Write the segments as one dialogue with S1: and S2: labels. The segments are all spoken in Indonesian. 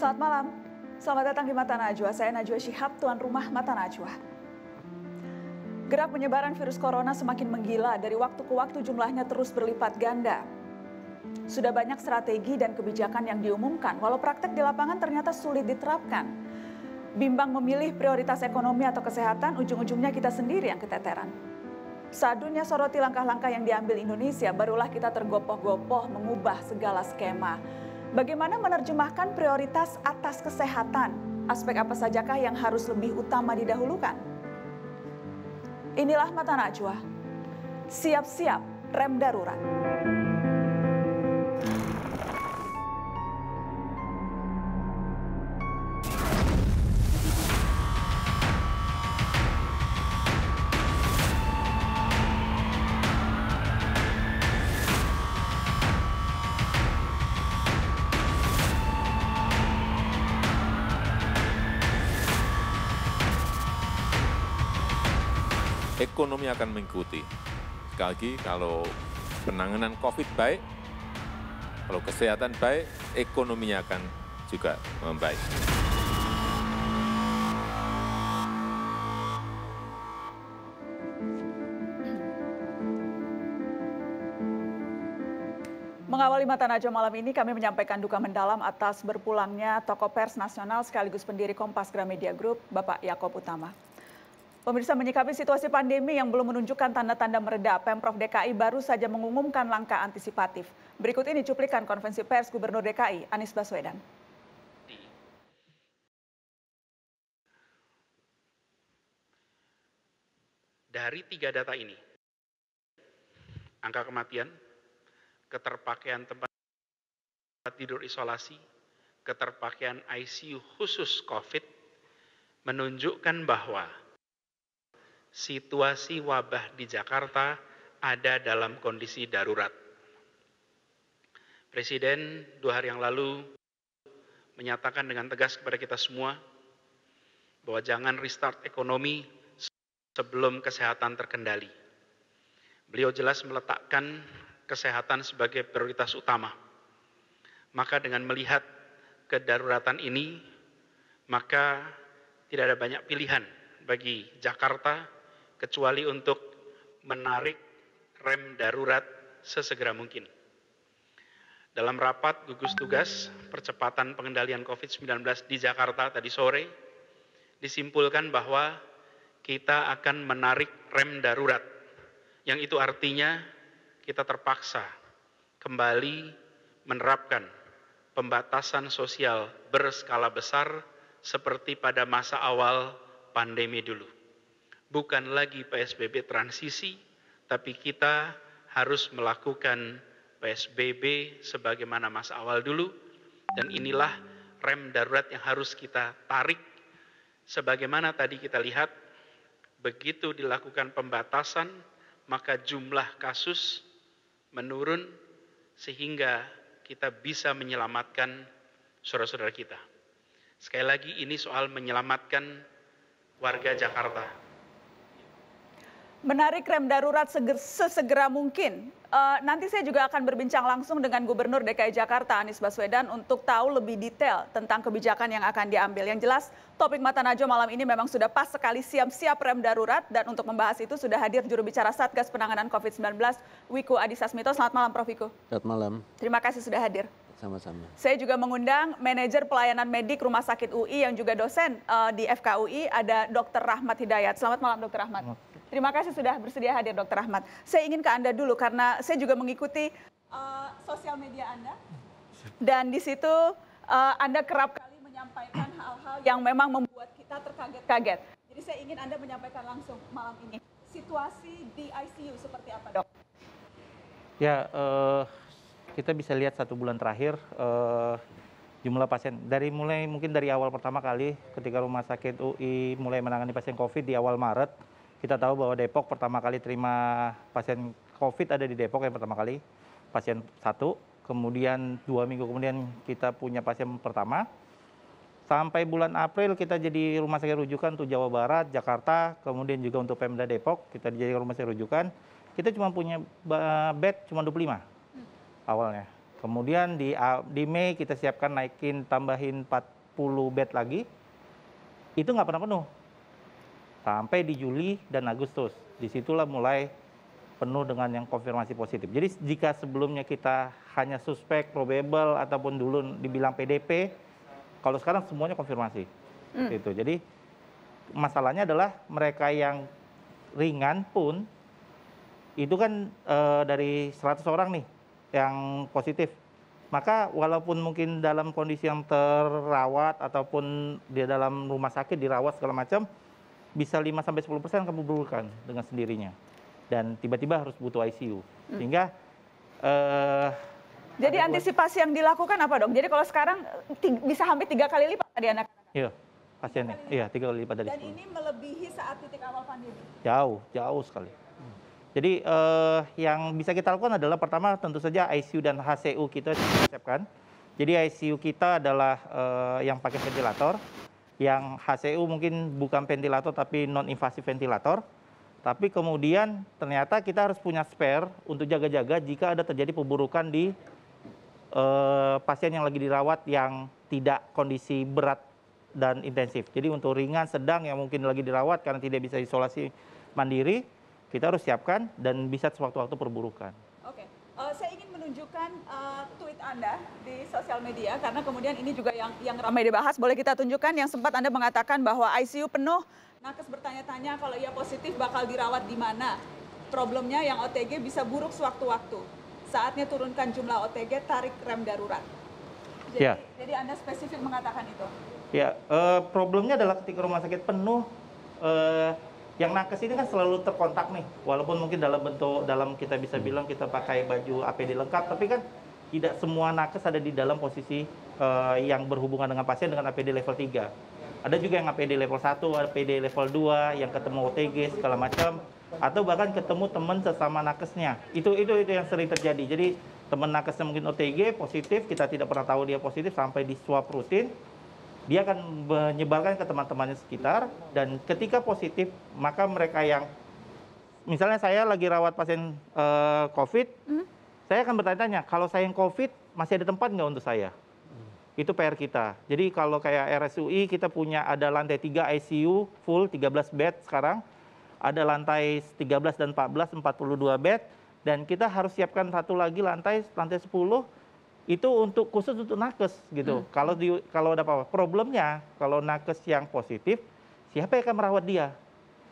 S1: Selamat malam, selamat datang di Mata Najwa. Saya Najwa Shihab, tuan rumah Mata Najwa. Gerak penyebaran virus corona semakin menggila, dari waktu ke waktu jumlahnya terus berlipat ganda. Sudah banyak strategi dan kebijakan yang diumumkan, walau praktek di lapangan ternyata sulit diterapkan. Bimbang memilih prioritas ekonomi atau kesehatan, ujung-ujungnya kita sendiri yang keteteran. Saat dunia soroti langkah-langkah yang diambil Indonesia, barulah kita tergopoh-gopoh mengubah segala skema. Bagaimana menerjemahkan prioritas atas kesehatan? Aspek apa sajakah yang harus lebih utama didahulukan? Inilah Mata Najwa. Siap-siap rem darurat.
S2: Ekonomi akan mengikuti. Sekali lagi, kalau penanganan COVID baik, kalau kesehatan baik, ekonominya akan juga membaik.
S1: Mengawali Mata Najwa malam ini, kami menyampaikan duka mendalam atas berpulangnya tokoh pers nasional sekaligus pendiri Kompas Gramedia Group, Bapak Yaakob Utama. Pemirsa, menyikapi situasi pandemi yang belum menunjukkan tanda-tanda mereda, Pemprov DKI baru saja mengumumkan langkah antisipatif. Berikut ini cuplikan konferensi pers Gubernur DKI, Anies Baswedan.
S3: Dari 3 data ini, angka kematian, keterpakaian tempat tidur isolasi, keterpakaian ICU khusus COVID, menunjukkan bahwa situasi wabah di Jakarta ada dalam kondisi darurat. Presiden 2 hari yang lalu menyatakan dengan tegas kepada kita semua bahwa jangan restart ekonomi sebelum kesehatan terkendali. Beliau jelas meletakkan kesehatan sebagai prioritas utama. Maka dengan melihat kedaruratan ini, maka tidak ada banyak pilihan bagi Jakarta kecuali untuk menarik rem darurat sesegera mungkin. Dalam rapat gugus tugas percepatan pengendalian COVID-19 di Jakarta tadi sore, disimpulkan bahwa kita akan menarik rem darurat, yang itu artinya kita terpaksa kembali menerapkan pembatasan sosial berskala besar seperti pada masa awal pandemi dulu. Bukan lagi PSBB transisi, tapi kita harus melakukan PSBB sebagaimana masa awal dulu, dan inilah rem darurat yang harus kita tarik. Sebagaimana tadi kita lihat, begitu dilakukan pembatasan, maka jumlah kasus menurun sehingga kita bisa menyelamatkan saudara-saudara kita. Sekali lagi, ini soal menyelamatkan warga Jakarta.
S1: Menarik rem darurat sesegera mungkin. Nanti saya juga akan berbincang langsung dengan Gubernur DKI Jakarta Anies Baswedan untuk tahu lebih detail tentang kebijakan yang akan diambil. Yang jelas, topik Mata Najwa malam ini memang sudah pas sekali, siap-siap rem darurat. Dan untuk membahas itu sudah hadir juru bicara Satgas Penanganan COVID-19, Wiku Adhisa Smito. Selamat malam, Prof. Wiku.
S4: Selamat malam.
S1: Terima kasih sudah hadir.
S4: Sama-sama.
S1: Saya juga mengundang manajer pelayanan medik Rumah Sakit UI yang juga dosen di FKUI, ada Dr. Rahmat Hidayat. Selamat malam, Dr. Rahmat. Terima kasih sudah bersedia hadir, Dr. Rahmat. Saya ingin ke Anda dulu karena saya juga mengikuti sosial media Anda. Dan di situ Anda kerap kali menyampaikan hal-hal yang memang membuat kita terkaget-kaget. Jadi saya ingin Anda menyampaikan langsung malam ini. Situasi di ICU seperti apa, Dok?
S5: Ya, kita bisa lihat 1 bulan terakhir jumlah pasien mungkin dari awal pertama kali ketika Rumah Sakit UI mulai menangani pasien COVID di awal Maret. Kita tahu bahwa Depok pertama kali terima pasien COVID ada di Depok yang pertama kali, pasien 1. Kemudian 2 minggu kemudian kita punya pasien pertama. Sampai bulan April kita jadi rumah sakit rujukan untuk Jawa Barat, Jakarta, kemudian juga untuk Pemda Depok kita jadi rumah sakit rujukan. Kita cuma punya bed cuma 25 awalnya. Kemudian di Mei kita siapkan tambahin bed lagi, itu nggak pernah penuh. Sampai di Juli dan Agustus. Disitulah mulai penuh dengan yang konfirmasi positif. Jadi jika sebelumnya kita hanya suspek, probable, ataupun dulu dibilang PDP, kalau sekarang semuanya konfirmasi. Gitu. Jadi masalahnya adalah mereka yang ringan pun, itu kan dari 100 orang nih yang positif. Maka walaupun mungkin dalam kondisi yang terawat ataupun di dalam rumah sakit dirawat segala macam, bisa 5-10% keburukan dengan sendirinya. Dan tiba-tiba harus butuh ICU. Sehingga
S1: jadi antisipasi yang dilakukan apa dok? Jadi kalau sekarang bisa hampir 3 kali lipat tadi anak.
S5: Iya, pasiennya. Iya, 3 kali lipat dari
S1: Dan
S5: 10.
S1: ini melebihi saat titik awal pandemi.
S5: Jauh sekali. Jadi yang bisa kita lakukan adalah pertama tentu saja ICU dan HCU kita siapkan. Jadi ICU kita adalah yang pakai ventilator, yang HCU mungkin bukan ventilator tapi non-invasif ventilator. Tapi kemudian ternyata kita harus punya spare untuk jaga-jaga jika ada terjadi perburukan di pasien yang lagi dirawat yang tidak kondisi berat dan intensif. Jadi untuk ringan, sedang yang mungkin lagi dirawat karena tidak bisa isolasi mandiri, kita harus siapkan dan bisa sewaktu-waktu perburukan.
S1: Oke, saya ingin menunjukkan tweet Anda di sosial media karena kemudian ini juga yang ramai dibahas. Boleh kita tunjukkan yang sempat Anda mengatakan bahwa ICU penuh, nakes bertanya-tanya kalau ia positif bakal dirawat di mana. Problemnya yang OTG bisa buruk sewaktu-waktu. Saatnya turunkan jumlah OTG, tarik rem darurat. Jadi Anda spesifik mengatakan itu.
S5: Ya, problemnya adalah ketika rumah sakit penuh, yang nakes ini kan selalu terkontak nih, walaupun mungkin dalam kita bisa bilang kita pakai baju APD lengkap, tapi kan tidak semua nakes ada di dalam posisi yang berhubungan dengan pasien dengan APD level 3. Ada juga yang APD level 1, APD level 2, yang ketemu OTG segala macam, atau bahkan ketemu teman sesama nakesnya. Itu yang sering terjadi. Jadi teman nakesnya mungkin OTG positif, kita tidak pernah tahu dia positif sampai di swab rutin. Dia akan menyebarkan ke teman-temannya sekitar, dan ketika positif, maka mereka yang, misalnya saya lagi rawat pasien COVID, saya akan bertanya-tanya, kalau saya yang COVID, masih ada tempat nggak untuk saya? Itu PR kita. Jadi kalau kayak RSUI, kita punya ada lantai 3 ICU, full 13 bed sekarang, ada lantai 13 dan 14, 42 bed, dan kita harus siapkan satu lagi lantai 10, itu khusus untuk nakes gitu. Kalau ada apa-apa, problemnya kalau nakes yang positif, siapa yang akan merawat dia?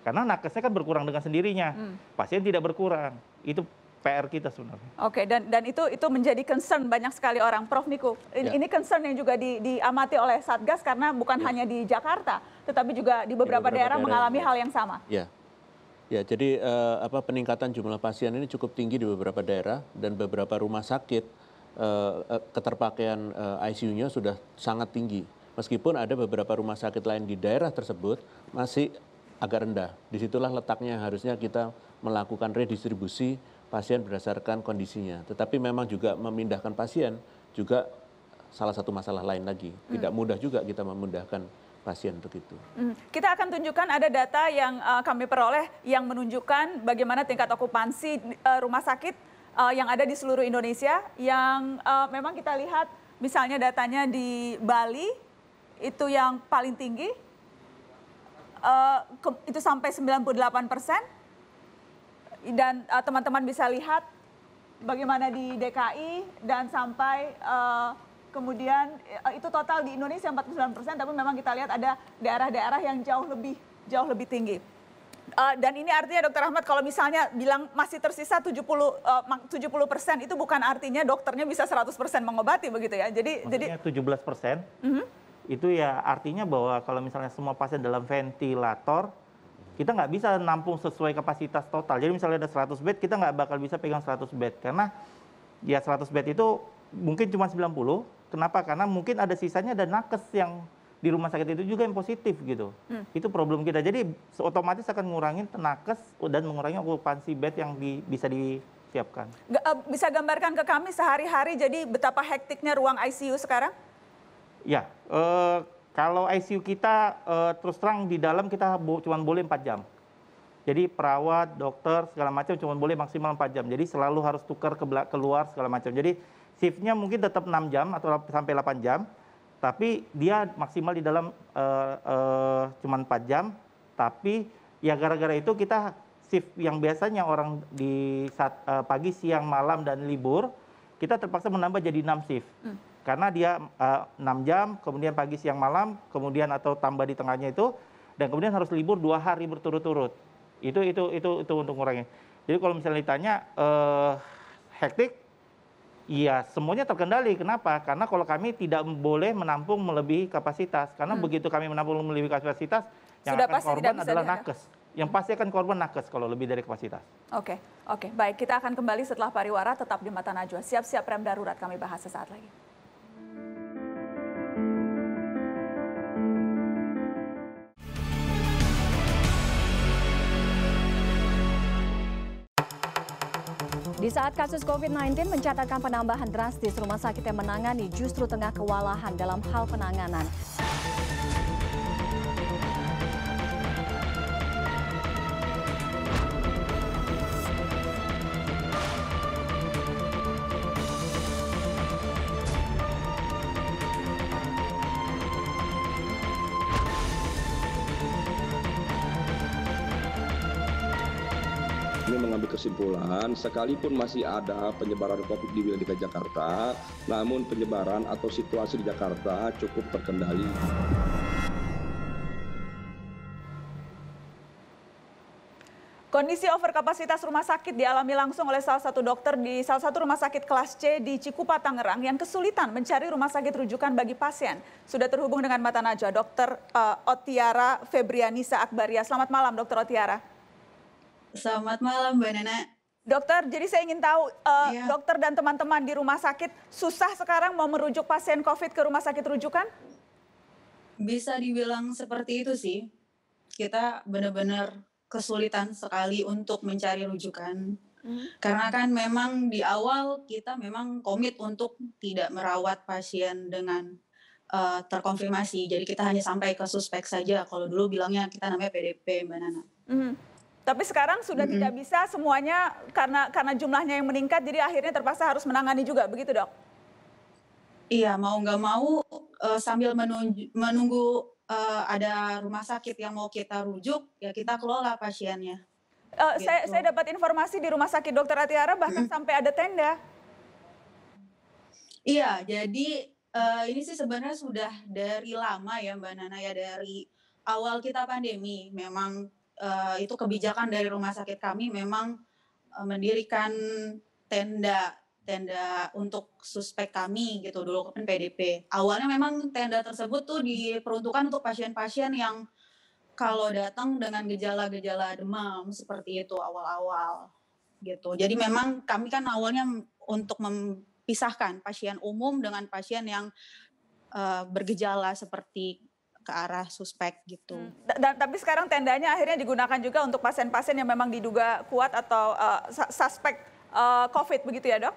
S5: Karena nakesnya kan berkurang dengan sendirinya, pasien tidak berkurang. Itu PR kita sebenarnya.
S1: Oke, dan itu menjadi concern banyak sekali orang, Prof. Niku. Ini concern yang juga diamati oleh Satgas karena bukan hanya di Jakarta, tetapi juga di beberapa daerah mengalami hal yang sama.
S4: Ya, jadi peningkatan jumlah pasien ini cukup tinggi di beberapa daerah dan beberapa rumah sakit. Keterpakaian ICU-nya sudah sangat tinggi. Meskipun ada beberapa rumah sakit lain di daerah tersebut masih agak rendah. Disitulah letaknya harusnya kita melakukan redistribusi pasien berdasarkan kondisinya. Tetapi memang juga memindahkan pasien juga salah satu masalah lain lagi. Tidak mudah juga kita memindahkan pasien untuk itu.
S1: Kita akan tunjukkan ada data yang kami peroleh yang menunjukkan bagaimana tingkat okupansi rumah sakit yang ada di seluruh Indonesia, yang memang kita lihat misalnya datanya di Bali itu yang paling tinggi, itu sampai 98%, dan teman-teman bisa lihat bagaimana di DKI dan sampai kemudian itu total di Indonesia 49%, tapi memang kita lihat ada daerah-daerah yang jauh lebih tinggi. Dan ini artinya Dr. Ahmad kalau misalnya bilang masih tersisa 70% itu bukan artinya dokternya bisa 100% mengobati begitu ya. Jadi
S5: 17% itu ya artinya bahwa kalau misalnya semua pasien dalam ventilator, kita nggak bisa nampung sesuai kapasitas total. Jadi misalnya ada 100 bed, kita nggak bakal bisa pegang 100 bed karena ya 100 bed itu mungkin cuma 90. Kenapa? Karena mungkin ada sisanya dan nakes yang di rumah sakit itu juga yang positif gitu. Itu problem kita. Jadi otomatis akan mengurangi nakes dan mengurangi okupansi bed yang bisa disiapkan.
S1: Bisa gambarkan ke kami sehari-hari jadi betapa hektiknya ruang ICU sekarang?
S5: Ya, kalau ICU kita terus terang di dalam kita cuma boleh 4 jam. Jadi perawat, dokter, segala macam cuma boleh maksimal 4 jam. Jadi selalu harus tukar keluar segala macam. Jadi shiftnya mungkin tetap 6 jam atau sampai 8 jam. tapi dia maksimal di dalam cuma 4 jam, tapi ya gara-gara itu kita shift yang biasanya orang di saat pagi, siang, malam, dan libur, kita terpaksa menambah jadi 6 shift. Karena dia 6 jam, kemudian pagi, siang, malam, kemudian atau tambah di tengahnya itu, dan kemudian harus libur 2 hari berturut-turut. Itu untuk ngurangin. Jadi kalau misalnya ditanya hektik, iya semuanya terkendali. Kenapa? Karena kalau kami tidak boleh menampung melebihi kapasitas. Karena begitu kami menampung melebihi kapasitas, yang
S1: Sudah
S5: akan
S1: pasti
S5: korban
S1: tidak bisa
S5: adalah
S1: dihadap.
S5: nakes. Yang pasti akan korban nakes kalau lebih dari kapasitas.
S1: Oke, baik, kita akan kembali setelah pariwara, tetap di Mata Najwa. Siap-siap rem darurat, kami bahas sesaat lagi.
S6: Di saat kasus COVID-19 mencatatkan penambahan drastis, rumah sakit yang menangani justru tengah kewalahan dalam hal penanganan.
S7: Kami mengambil kesimpulan, sekalipun masih ada penyebaran COVID di wilayah DKI Jakarta, namun penyebaran atau situasi di Jakarta cukup terkendali.
S1: Kondisi overkapasitas rumah sakit dialami langsung oleh salah satu dokter di salah satu rumah sakit kelas C di Cikupa, Tangerang yang kesulitan mencari rumah sakit rujukan bagi pasien. Sudah terhubung dengan Mata Najwa, Dr. Otiara Febrianisa Akbaria. Selamat malam, Dr. Otiara.
S8: Selamat malam, Mbak Nana.
S1: Dokter, jadi saya ingin tahu, dokter dan teman-teman di rumah sakit susah sekarang mau merujuk pasien COVID ke rumah sakit rujukan?
S8: Bisa dibilang seperti itu sih. Kita benar-benar kesulitan sekali untuk mencari rujukan. Karena kan memang di awal kita memang komit untuk tidak merawat pasien dengan terkonfirmasi. Jadi kita hanya sampai ke suspek saja. Kalau dulu bilangnya kita namanya PDP, Mbak Nana.
S1: Tapi sekarang sudah tidak bisa semuanya karena jumlahnya yang meningkat, jadi akhirnya terpaksa harus menangani juga, begitu dok?
S8: Iya, mau nggak mau sambil menunggu ada rumah sakit yang mau kita rujuk, ya kita kelola pasiennya. Gitu.
S1: Saya dapat informasi di rumah sakit Dr. Atiara bahkan sampai ada tenda.
S8: Iya, jadi ini sih sebenarnya sudah dari lama ya Mbak Nana ya, dari awal kita pandemi memang itu kebijakan dari rumah sakit kami memang mendirikan tenda untuk suspek kami gitu dulu kan PDP. Awalnya memang tenda tersebut tuh diperuntukkan untuk pasien-pasien yang kalau datang dengan gejala-gejala demam seperti itu awal-awal gitu. Jadi memang kami kan awalnya untuk memisahkan pasien umum dengan pasien yang bergejala seperti ke arah suspek gitu.
S1: Tapi sekarang tendanya akhirnya digunakan juga untuk pasien-pasien yang memang diduga kuat atau suspek COVID begitu ya dok?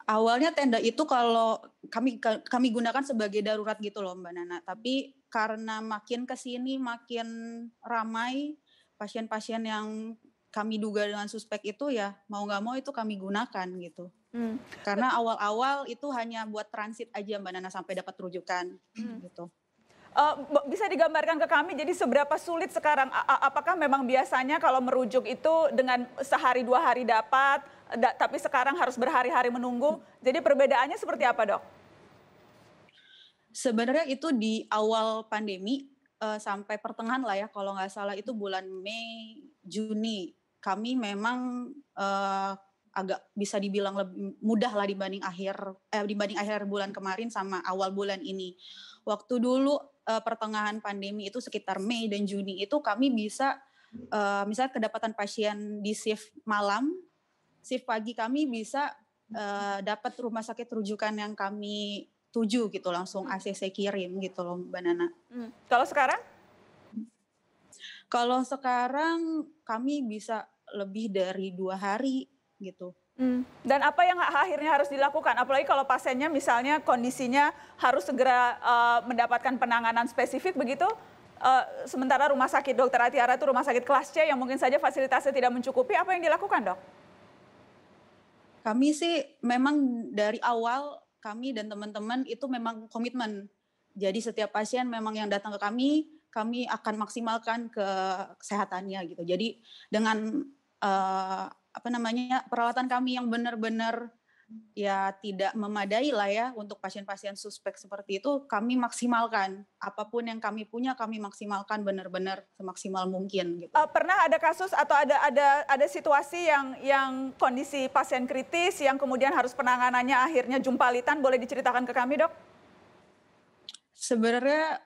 S8: Awalnya tenda itu kalau kami gunakan sebagai darurat gitu loh Mbak Nana. Tapi karena makin kesini makin ramai pasien-pasien yang kami duga dengan suspek itu ya mau nggak mau itu kami gunakan gitu. Karena awal-awal itu hanya buat transit aja Mbak Nana sampai dapat rujukan gitu.
S1: Bisa digambarkan ke kami, jadi seberapa sulit sekarang? Apakah memang biasanya kalau merujuk itu dengan sehari 2 hari dapat, tapi sekarang harus berhari-hari menunggu? Jadi perbedaannya seperti apa dok?
S8: Sebenarnya itu di awal pandemi sampai pertengahan lah ya, kalau nggak salah itu bulan Mei, Juni. Kami memang agak bisa dibilang lebih mudah lah dibanding akhir bulan kemarin sama awal bulan ini. Waktu dulu pertengahan pandemi itu sekitar Mei dan Juni itu kami bisa misalnya kedapatan pasien di shift malam, shift pagi kami bisa dapat rumah sakit rujukan yang kami tuju gitu langsung ACC kirim gitu loh Mbak Nana.
S1: Kalau sekarang?
S8: Kalau sekarang kami bisa lebih dari 2 hari gitu.
S1: Dan apa yang akhirnya harus dilakukan? Apalagi kalau pasiennya misalnya kondisinya harus segera mendapatkan penanganan spesifik begitu, sementara rumah sakit Dr. Atiara itu rumah sakit kelas C yang mungkin saja fasilitasnya tidak mencukupi, apa yang dilakukan dok?
S8: Kami sih memang dari awal kami dan teman-teman itu memang komitmen. Jadi setiap pasien memang yang datang ke kami akan maksimalkan kesehatannya gitu. Jadi dengan peralatan kami yang benar-benar ya tidak memadai lah ya untuk pasien-pasien suspek seperti itu, kami maksimalkan apapun yang kami punya, kami maksimalkan benar-benar semaksimal mungkin gitu.
S1: Pernah ada kasus atau ada situasi yang kondisi pasien kritis yang kemudian harus penanganannya akhirnya jumpalitan, boleh diceritakan ke kami, Dok?
S8: Sebenarnya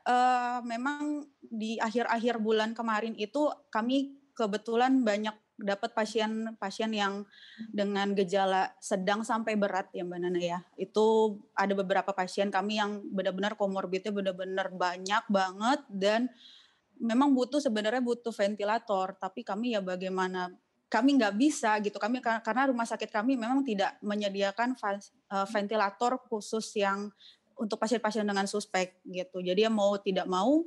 S8: memang di akhir-akhir bulan kemarin itu kami kebetulan banyak dapat pasien-pasien yang dengan gejala sedang sampai berat ya Mbak Nana ya. Itu ada beberapa pasien kami yang benar-benar komorbidnya benar-benar banyak banget dan memang sebenarnya butuh ventilator, tapi kami ya bagaimana, kami nggak bisa gitu, karena rumah sakit kami memang tidak menyediakan ventilator khusus yang untuk pasien-pasien dengan suspek gitu. Jadi ya mau tidak mau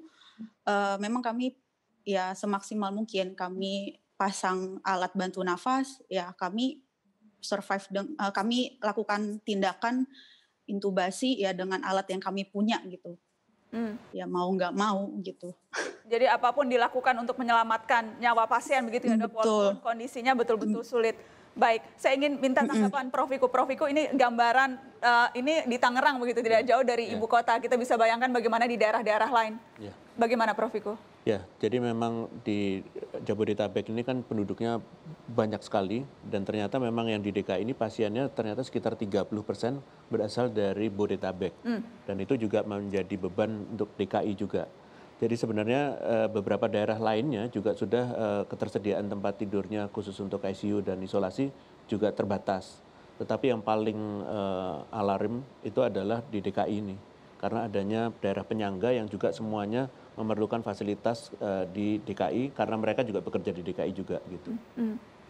S8: memang kami ya semaksimal mungkin kami pasang alat bantu nafas, ya kami kami lakukan tindakan intubasi ya dengan alat yang kami punya gitu. Ya mau nggak mau gitu.
S1: Jadi apapun dilakukan untuk menyelamatkan nyawa pasien begitu ya Dok, walaupun kondisinya betul-betul sulit. Baik, saya ingin minta tanggapan Prof Wiku. Ini gambaran ini di Tangerang begitu, tidak jauh dari ibu kota. Kita bisa bayangkan bagaimana di daerah-daerah lain. Bagaimana Prof Wiku?
S4: Ya, jadi memang di Jabodetabek ini kan penduduknya banyak sekali dan ternyata memang yang di DKI ini pasiennya ternyata sekitar 30% berasal dari Bodetabek. Dan itu juga menjadi beban untuk DKI juga. Jadi sebenarnya beberapa daerah lainnya juga sudah ketersediaan tempat tidurnya khusus untuk ICU dan isolasi juga terbatas. Tetapi yang paling alarm itu adalah di DKI ini. Karena adanya daerah penyangga yang juga semuanya memerlukan fasilitas di DKI karena mereka juga bekerja di DKI juga gitu.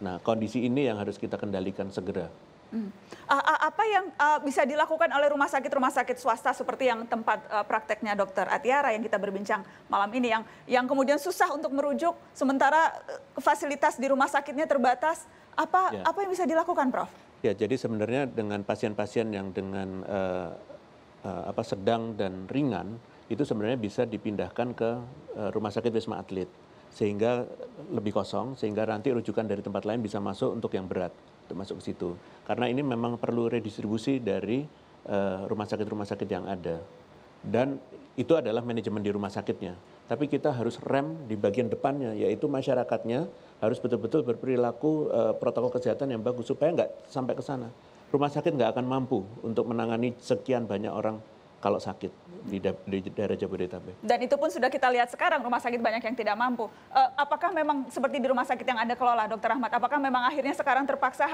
S4: Nah, kondisi ini yang harus kita kendalikan segera.
S1: Apa yang bisa dilakukan oleh rumah sakit swasta seperti yang tempat prakteknya Dr. Atiara yang kita berbincang malam ini, yang kemudian susah untuk merujuk sementara fasilitas di rumah sakitnya terbatas, apa yang bisa dilakukan, Prof?
S4: Ya, jadi sebenarnya dengan pasien-pasien yang dengan sedang dan ringan itu sebenarnya bisa dipindahkan ke rumah sakit Wisma Atlet sehingga lebih kosong, sehingga nanti rujukan dari tempat lain bisa masuk untuk yang berat, untuk masuk ke situ. Karena ini memang perlu redistribusi dari rumah sakit yang ada. Dan itu adalah manajemen di rumah sakitnya. Tapi kita harus rem di bagian depannya, yaitu masyarakatnya harus betul-betul berperilaku protokol kesehatan yang bagus supaya nggak sampai ke sana. Rumah sakit nggak akan mampu untuk menangani sekian banyak orang kalau sakit di daerah Jabodetabek.
S1: Dan itu pun sudah kita lihat sekarang, rumah sakit banyak yang tidak mampu. Apakah memang seperti di rumah sakit yang Anda kelola, Dr. Ahmad, apakah memang akhirnya sekarang terpaksa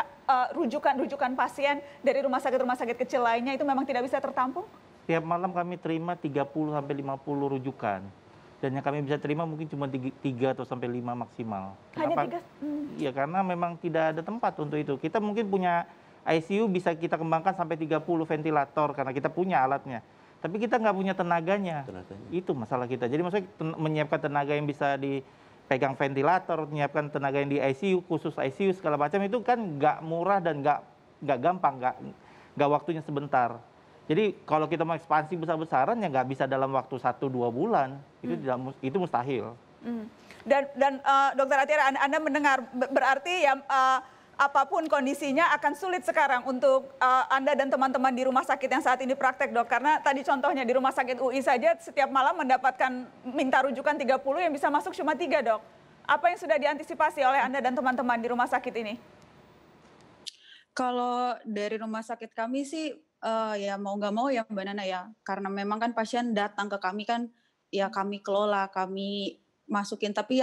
S1: rujukan pasien dari rumah sakit kecil lainnya itu memang tidak bisa tertampung?
S5: Tiap malam kami terima 30-50 rujukan. Dan yang kami bisa terima mungkin cuma 3 atau sampai 5 maksimal.
S1: Hanya 3?
S5: Ya karena memang tidak ada tempat untuk itu. Kita mungkin punya ICU bisa kita kembangkan sampai 30 ventilator karena kita punya alatnya. Tapi kita nggak punya tenaganya. Itu masalah kita. Jadi maksudnya menyiapkan tenaga yang bisa dipegang ventilator, menyiapkan tenaga yang di ICU, khusus ICU segala macam itu kan nggak murah dan nggak gampang, nggak waktunya sebentar. Jadi kalau kita mau ekspansi besar-besaran ya nggak bisa dalam waktu 1-2 bulan. Itu mustahil.
S1: Dan Dr. Atiara, Anda mendengar berarti ya apapun kondisinya akan sulit sekarang untuk Anda dan teman-teman di rumah sakit yang saat ini praktek, Dok. Karena tadi contohnya di rumah sakit UI saja setiap malam mendapatkan minta rujukan 30 yang bisa masuk cuma 3, Dok. Apa yang sudah diantisipasi oleh Anda dan teman-teman di rumah sakit ini?
S8: Kalau dari rumah sakit kami sih ya mau nggak mau ya Mbak Nana ya. Karena memang kan pasien datang ke kami kan ya kami kelola, kami masukin. Tapi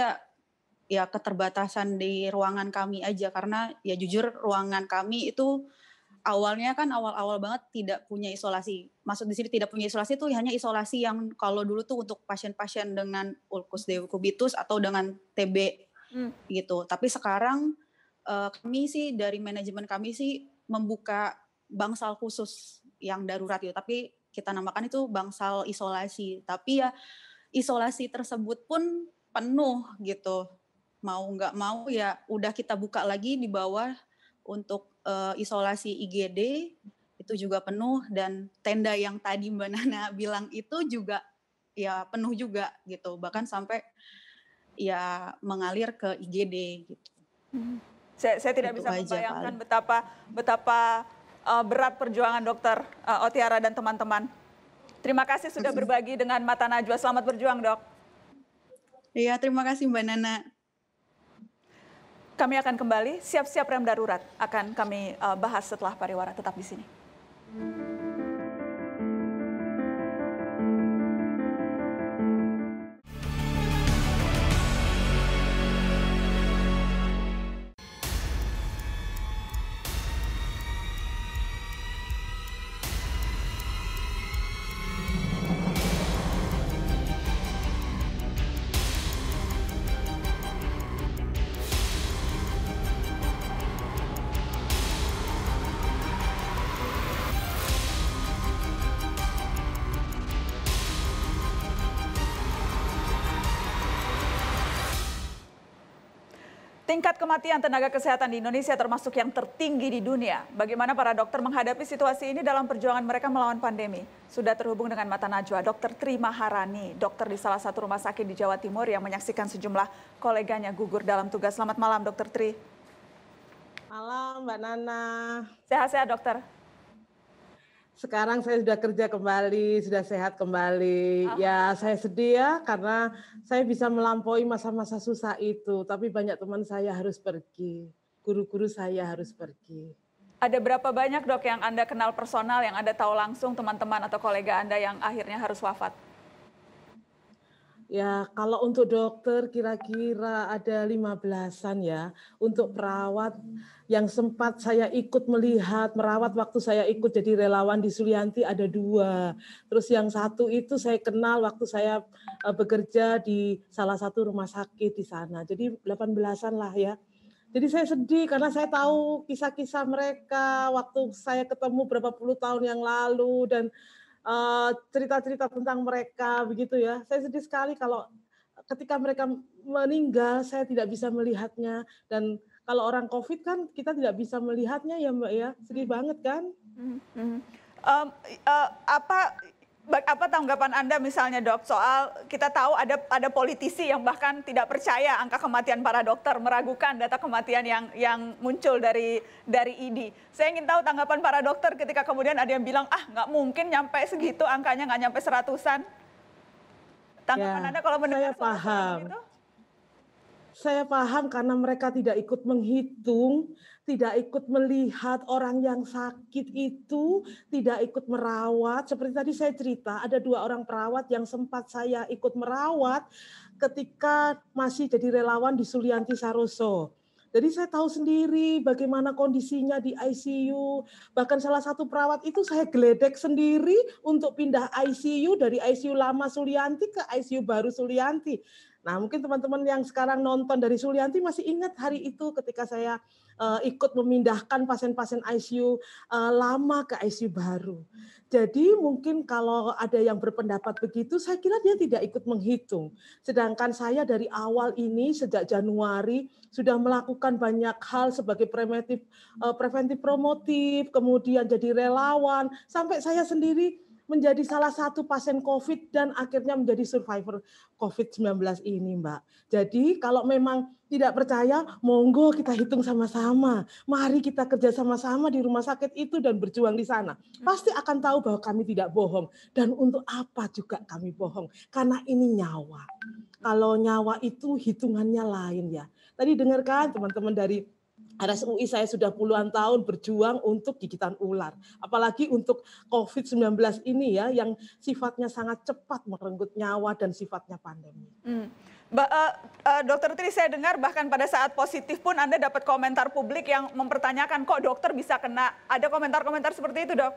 S8: ya keterbatasan di ruangan kami aja karena ya jujur ruangan kami itu awalnya kan awal-awal banget tidak punya isolasi. Maksud di sini tidak punya isolasi itu hanya isolasi yang kalau dulu tuh untuk pasien-pasien dengan ulcus decubitus atau dengan TB gitu. Tapi sekarang kami sih dari manajemen kami sih membuka bangsal khusus yang darurat gitu. Tapi kita namakan itu bangsal isolasi. Tapi ya isolasi tersebut pun penuh gitu. Mau nggak mau ya udah kita buka lagi di bawah untuk isolasi IGD itu itu juga penuh, dan tenda yang tadi Mbak Nana bilang itu juga ya penuh juga gitu, bahkan sampai ya mengalir ke IGD gitu.
S1: Saya tidak
S8: Itu
S1: bisa
S8: aja
S1: membayangkan
S8: paling.
S1: betapa berat perjuangan Dokter Otiara dan teman-teman. Terima kasih sudah berbagi dengan Mata Najwa. Selamat berjuang, Dok.
S8: Iya, terima kasih Mbak Nana.
S1: Kami akan kembali, siap-siap rem darurat akan kami bahas setelah pariwara. Tetap di sini. Tingkat kematian tenaga kesehatan di Indonesia termasuk yang tertinggi di dunia. Bagaimana para dokter menghadapi situasi ini dalam perjuangan mereka melawan pandemi? Sudah terhubung dengan Mata Najwa, Dr. Tri Maharani, dokter di salah satu rumah sakit di Jawa Timur yang menyaksikan sejumlah koleganya gugur dalam tugas. Selamat malam, Dr. Tri.
S9: Malam, Mbak Nana.
S1: Sehat-sehat, dokter?
S9: Sekarang saya sudah kerja kembali, sudah sehat kembali. Ya, saya sedih ya karena saya bisa melampaui masa-masa susah itu. Tapi banyak teman saya harus pergi, guru-guru saya harus pergi.
S1: Ada berapa banyak, Dok, yang Anda kenal personal, yang Anda tahu langsung teman-teman atau kolega Anda yang akhirnya harus wafat?
S9: Ya, kalau untuk dokter kira-kira ada 15-an ya. Untuk perawat yang sempat saya ikut melihat, merawat waktu saya ikut jadi relawan di Sulianti ada 2. Terus yang satu itu saya kenal waktu saya bekerja di salah satu rumah sakit di sana. Jadi 18-an lah ya. Jadi saya sedih karena saya tahu kisah-kisah mereka waktu saya ketemu berapa puluh tahun yang lalu dan cerita-cerita tentang mereka begitu ya. Saya sedih sekali kalau ketika mereka meninggal saya tidak bisa melihatnya, dan kalau orang COVID kan kita tidak bisa melihatnya ya Mbak ya. Sedih banget kan?
S1: Apa tanggapan Anda misalnya, Dok, soal kita tahu ada politisi yang bahkan tidak percaya angka kematian para dokter, meragukan data kematian yang muncul dari ID. Saya ingin tahu tanggapan para dokter ketika kemudian ada yang bilang, nggak mungkin nyampe segitu angkanya, nggak nyampe 100-an. Tanggapan Anda kalau mendengar soal itu?
S9: Saya paham karena mereka tidak ikut menghitung, tidak ikut melihat orang yang sakit itu, tidak ikut merawat. Seperti tadi saya cerita, ada 2 orang perawat yang sempat saya ikut merawat ketika masih jadi relawan di Sulianti Saroso. Jadi saya tahu sendiri bagaimana kondisinya di ICU. Bahkan salah satu perawat itu saya geledek sendiri untuk pindah ICU dari ICU lama Sulianti ke ICU baru Sulianti. Nah, mungkin teman-teman yang sekarang nonton dari Sulianti masih ingat hari itu ketika saya ikut memindahkan pasien-pasien ICU lama ke ICU baru. Jadi mungkin kalau ada yang berpendapat begitu, saya kira dia tidak ikut menghitung. Sedangkan saya dari awal ini sejak Januari sudah melakukan banyak hal sebagai preventif promotif, kemudian jadi relawan, sampai saya sendiri menjadi salah satu pasien COVID dan akhirnya menjadi survivor COVID-19 ini, Mbak. Jadi kalau memang tidak percaya, monggo kita hitung sama-sama. Mari kita kerja sama-sama di rumah sakit itu dan berjuang di sana. Pasti akan tahu bahwa kami tidak bohong. Dan untuk apa juga kami bohong? Karena ini nyawa. Kalau nyawa itu hitungannya lain ya. Tadi dengarkan teman-teman dari RSUI, saya sudah puluhan tahun berjuang untuk gigitan ular. Apalagi untuk COVID-19 ini ya, yang sifatnya sangat cepat merenggut nyawa dan sifatnya pandemi.
S1: Dokter Tri, saya dengar bahkan pada saat positif pun Anda dapat komentar publik yang mempertanyakan kok dokter bisa kena. Ada komentar-komentar seperti itu, Dok?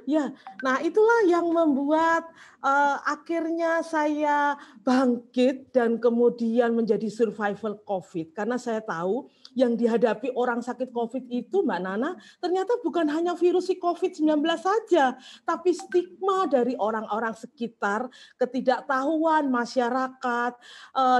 S9: Ya. Nah, itulah yang membuat akhirnya saya bangkit dan kemudian menjadi survival COVID. Karena saya tahu yang dihadapi orang sakit COVID itu, Mbak Nana, ternyata bukan hanya virus si COVID-19 saja, tapi stigma dari orang-orang sekitar, ketidaktahuan masyarakat,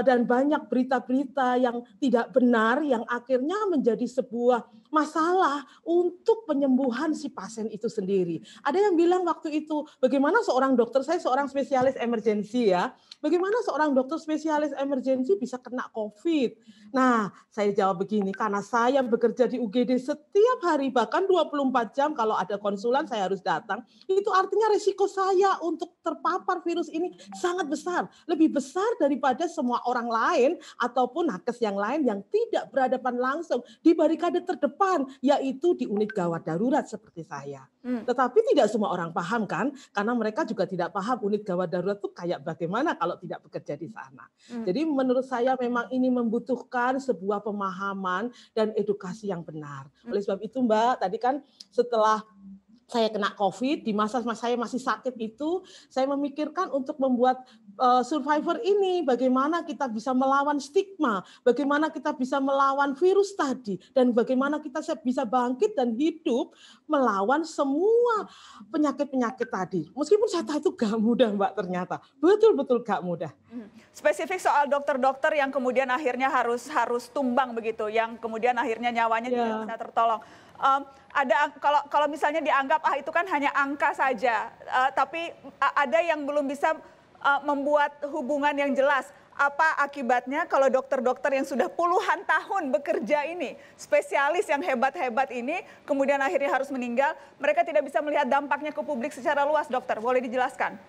S9: dan banyak berita-berita yang tidak benar yang akhirnya menjadi sebuah masalah untuk penyembuhan si pasien itu sendiri. Ada yang bilang waktu itu, bagaimana seorang dokter, saya seorang spesialis emergensi ya, bagaimana seorang dokter spesialis emergensi bisa kena COVID? Nah, saya jawab begini, karena saya bekerja di UGD setiap hari, bahkan 24 jam kalau ada konsulan saya harus datang, itu artinya risiko saya untuk terpapar virus ini sangat besar, lebih besar daripada semua orang lain ataupun nakes yang lain yang tidak berhadapan langsung di barikade terdepan, yaitu di unit gawat darurat seperti saya. Tetapi tidak semua orang paham kan, karena mereka juga tidak paham unit gawat darurat itu kayak bagaimana kalau tidak bekerja di sana. Jadi menurut saya memang ini membutuhkan sebuah pemahaman dan edukasi yang benar. Oleh sebab itu Mbak, tadi kan setelah saya kena COVID, di masa saya masih sakit itu, saya memikirkan untuk membuat Survivor ini, bagaimana kita bisa melawan stigma, bagaimana kita bisa melawan virus tadi, dan bagaimana kita bisa bangkit dan hidup melawan semua penyakit-penyakit tadi. Meskipun saya tahu itu gak mudah Mbak ternyata, betul-betul gak mudah.
S1: Spesifik soal dokter-dokter yang kemudian akhirnya harus tumbang begitu, yang kemudian akhirnya nyawanya tidak bisa tertolong. Ada kalau misalnya dianggap itu kan hanya angka saja, tapi ada yang belum bisa membuat hubungan yang jelas. Apa akibatnya kalau dokter-dokter yang sudah puluhan tahun bekerja ini, spesialis yang hebat-hebat ini, kemudian akhirnya harus meninggal, mereka tidak bisa melihat dampaknya ke publik secara luas, dokter. Boleh dijelaskan?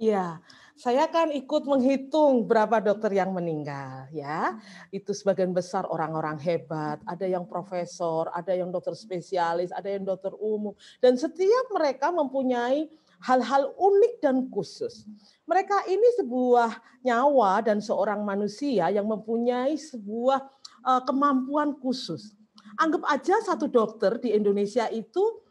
S9: Iya, saya kan ikut menghitung berapa dokter yang meninggal ya. Itu sebagian besar orang-orang hebat, ada yang profesor, ada yang dokter spesialis, ada yang dokter umum, dan setiap mereka mempunyai hal-hal unik dan khusus. Mereka ini sebuah nyawa dan seorang manusia yang mempunyai sebuah kemampuan khusus. Anggap aja satu dokter di Indonesia itu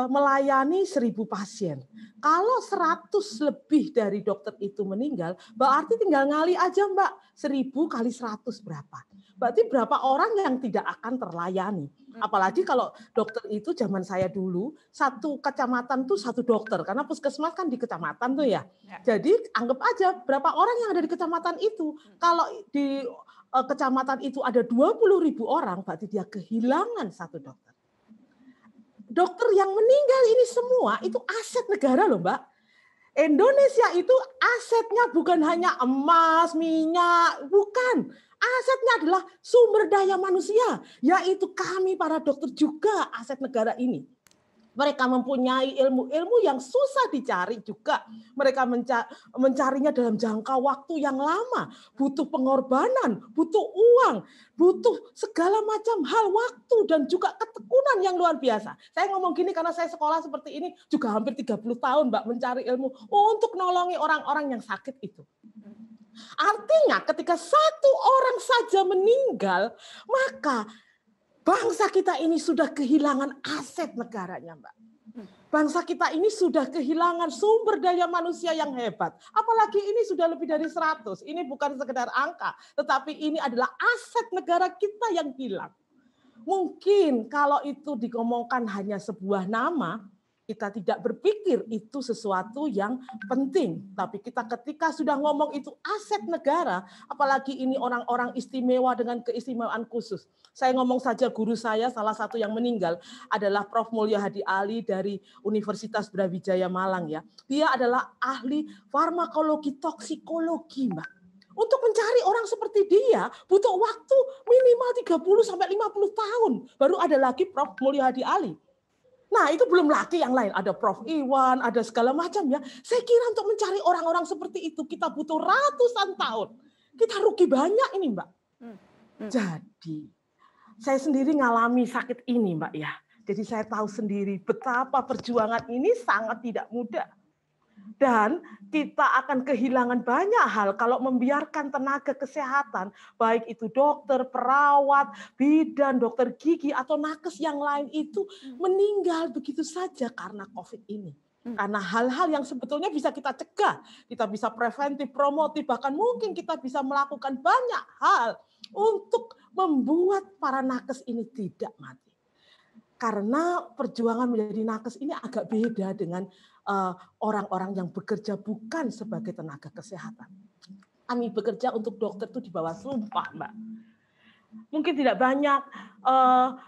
S9: melayani 1.000 pasien. Kalau 100 lebih dari dokter itu meninggal, berarti tinggal ngali aja Mbak, 1.000 kali 100 berapa? Berarti berapa orang yang tidak akan terlayani? Apalagi kalau dokter itu zaman saya dulu, satu kecamatan tuh satu dokter, karena puskesmas kan di kecamatan tuh ya. Jadi anggap aja berapa orang yang ada di kecamatan itu. Kalau di kecamatan itu ada 20.000 orang, berarti dia kehilangan satu dokter. Dokter yang meninggal ini semua itu aset negara loh Mbak. Indonesia itu asetnya bukan hanya emas, minyak, bukan. Asetnya adalah sumber daya manusia, yaitu kami para dokter juga aset negara ini. Mereka mempunyai ilmu-ilmu yang susah dicari juga. Mereka mencarinya dalam jangka waktu yang lama. Butuh pengorbanan, butuh uang, butuh segala macam hal, waktu, dan juga ketekunan yang luar biasa. Saya ngomong gini karena saya sekolah seperti ini juga hampir 30 tahun Mbak mencari ilmu untuk nolongi orang-orang yang sakit itu. Artinya ketika satu orang saja meninggal, maka bangsa kita ini sudah kehilangan aset negaranya, Mbak. Bangsa kita ini sudah kehilangan sumber daya manusia yang hebat. Apalagi ini sudah lebih dari 100. Ini bukan sekedar angka, tetapi ini adalah aset negara kita yang hilang. Mungkin kalau itu digomongkan hanya sebuah nama, kita tidak berpikir itu sesuatu yang penting. Tapi kita ketika sudah ngomong itu aset negara, apalagi ini orang-orang istimewa dengan keistimewaan khusus. Saya ngomong saja guru saya, salah satu yang meninggal adalah Prof. Mulyo Hadi Ali dari Universitas Brawijaya Malang ya. Dia adalah ahli farmakologi toksikologi, Mbak. Untuk mencari orang seperti dia butuh waktu minimal 30-50 tahun. Baru ada lagi Prof. Mulyo Hadi Ali. Nah itu belum lagi yang lain, ada Prof. Iwan, ada segala macam ya. Saya kira untuk mencari orang-orang seperti itu kita butuh ratusan tahun. Kita rugi banyak ini Mbak. Jadi saya sendiri ngalami sakit ini Mbak ya. Jadi saya tahu sendiri betapa perjuangan ini sangat tidak mudah. Dan kita akan kehilangan banyak hal kalau membiarkan tenaga kesehatan, baik itu dokter, perawat, bidan, dokter gigi, atau nakes yang lain itu meninggal begitu saja karena COVID ini. Karena hal-hal yang sebetulnya bisa kita cegah, kita bisa preventif, promotif, bahkan mungkin kita bisa melakukan banyak hal untuk membuat para nakes ini tidak mati. Karena perjuangan menjadi nakes ini agak beda dengan orang-orang yang bekerja bukan sebagai tenaga kesehatan. Kami bekerja untuk dokter itu di bawah sumpah, Mbak. Mungkin tidak banyak